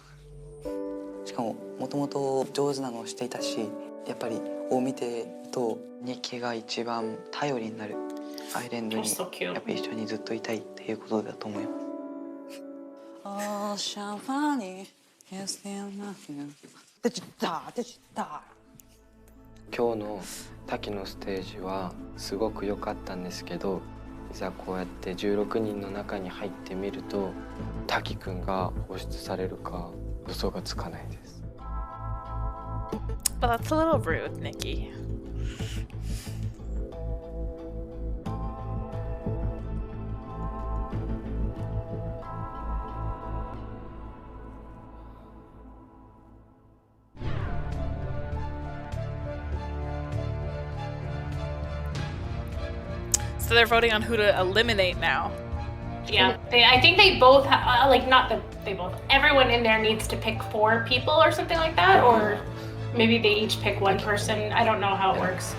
しかももともと上手なのをしていたしやっぱりを見てるとニキが一番頼りになるアイランドに That's so cute. やっぱり一緒にずっといたいっていうことだと思います。今日の滝のステージはすごく良かったんですけど、いざこうやって16人の中に入ってみると滝くんが放出されるか予想がつかないです。 But that's a little rude, Nikki. So they're voting on who to eliminate now. Yeah, I think they both like not that they both. Everyone in there needs to pick 4 people or something like that, or maybe they each pick 1 person. I don't know how it works.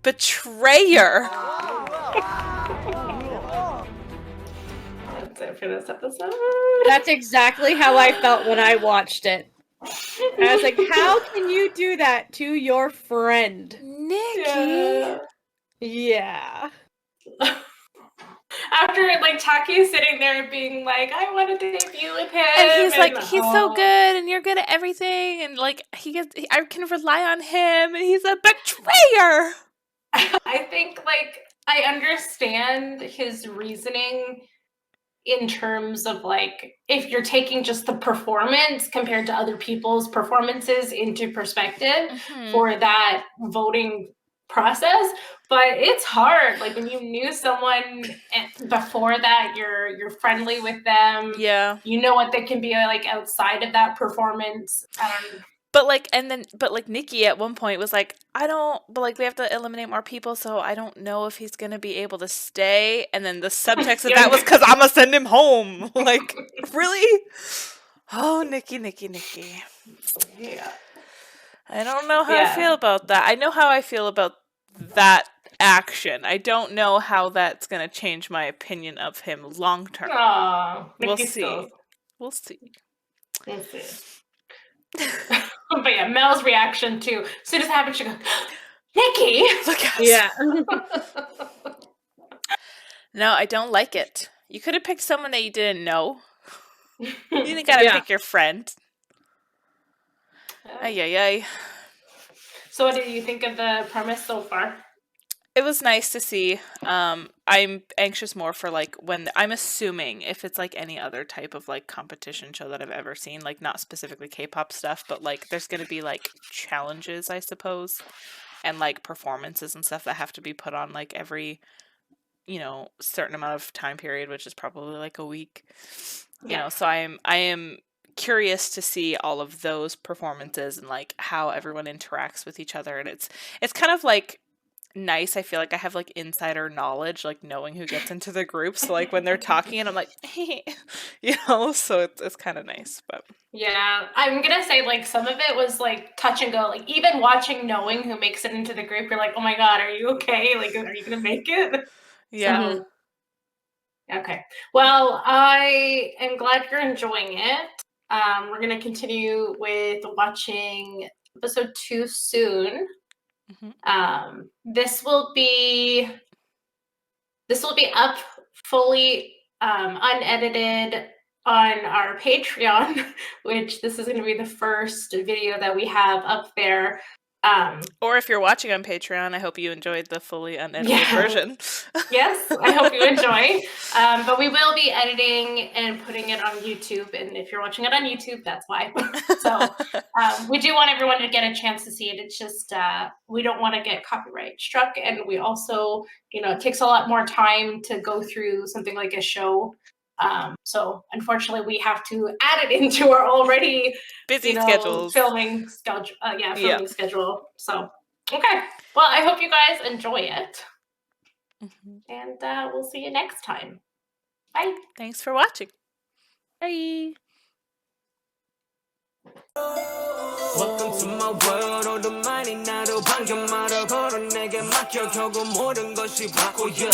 Betrayer. That's it for this episode. That's exactly how I felt when I watched it. I was like, how can you do that to your friend? Nikki. Yeah. After like Taki's sitting there being like, I want to debut with him, And he's like, he's so oh. good, and you're good at everything, and like I can rely on him, and he's a betrayer. I think like I understand his reasoning in terms of like if you're taking just the performance compared to other people's performances into perspective for that voting process, but it's hard like when you knew someone before that, you're friendly with them, Yeah, you know what they can be like outside of that performance. but like Nikki at one point was like, but like we have to eliminate more people, so I don't know if he's gonna be able to stay. And then the subtext of that was because I'm gonna send him home. Like, really? Oh, Nikki. Yeah. I don't know how I Yeah. feel about that. I know how I feel about that action. I don't know how that's going to change my opinion of him long term. Aw, We'll Nikki see. still. We'll see. Let's see. But yeah, Mel's reaction too. As soon as it happened, she goes, Nikki! Look at Yeah. No, I don't like it. You could have picked someone that you didn't know. You didn't gotta Yeah. pick your friend. Ay, ay, ay. So what did you think of the premise so far? It was nice to see. I'm anxious more for like when I'm assuming if it's like any other type of like competition show that I've ever seen, like not specifically K-pop stuff, but like there's gonna be like challenges, I suppose, and like performances and stuff that have to be put on like every, certain amount of time period, which is probably like a week. So I am curious to see all of those performances and like how everyone interacts with each other, and it's kind of like nice. I feel like I have like insider knowledge, like knowing who gets into the group. So like when they're talking and I'm like, hey, so it's kind of nice. But Yeah, I'm gonna say like some of it was like touch and go. Like even watching, knowing who makes it into the group, you're like, oh my god, are you okay? Like, are you gonna make it? yeah. So, okay. Well, I am glad you're enjoying it. We're gonna continue with watching episode 2 soon. This will be up fully unedited on our Patreon, which this is going to be the first video that we have up there. Or if you're watching on Patreon, I hope you enjoyed the fully unedited version. Yes, I hope you enjoy. But we will be editing and putting it on YouTube. And if you're watching it on YouTube, that's why. So we do want everyone to get a chance to see it. It's just we don't want to get copyright struck. And we also, it takes a lot more time to go through something like a show. So unfortunately, we have to add it into our already busy schedules, filming schedule. Schedule. So okay. Well, I hope you guys enjoy it. And we'll see you next time. Bye. Thanks for watching. Bye. Welcome to my world. all the money 나도 방금 말아 걸어 내게 맡겨 결국 모든 것이 바꿔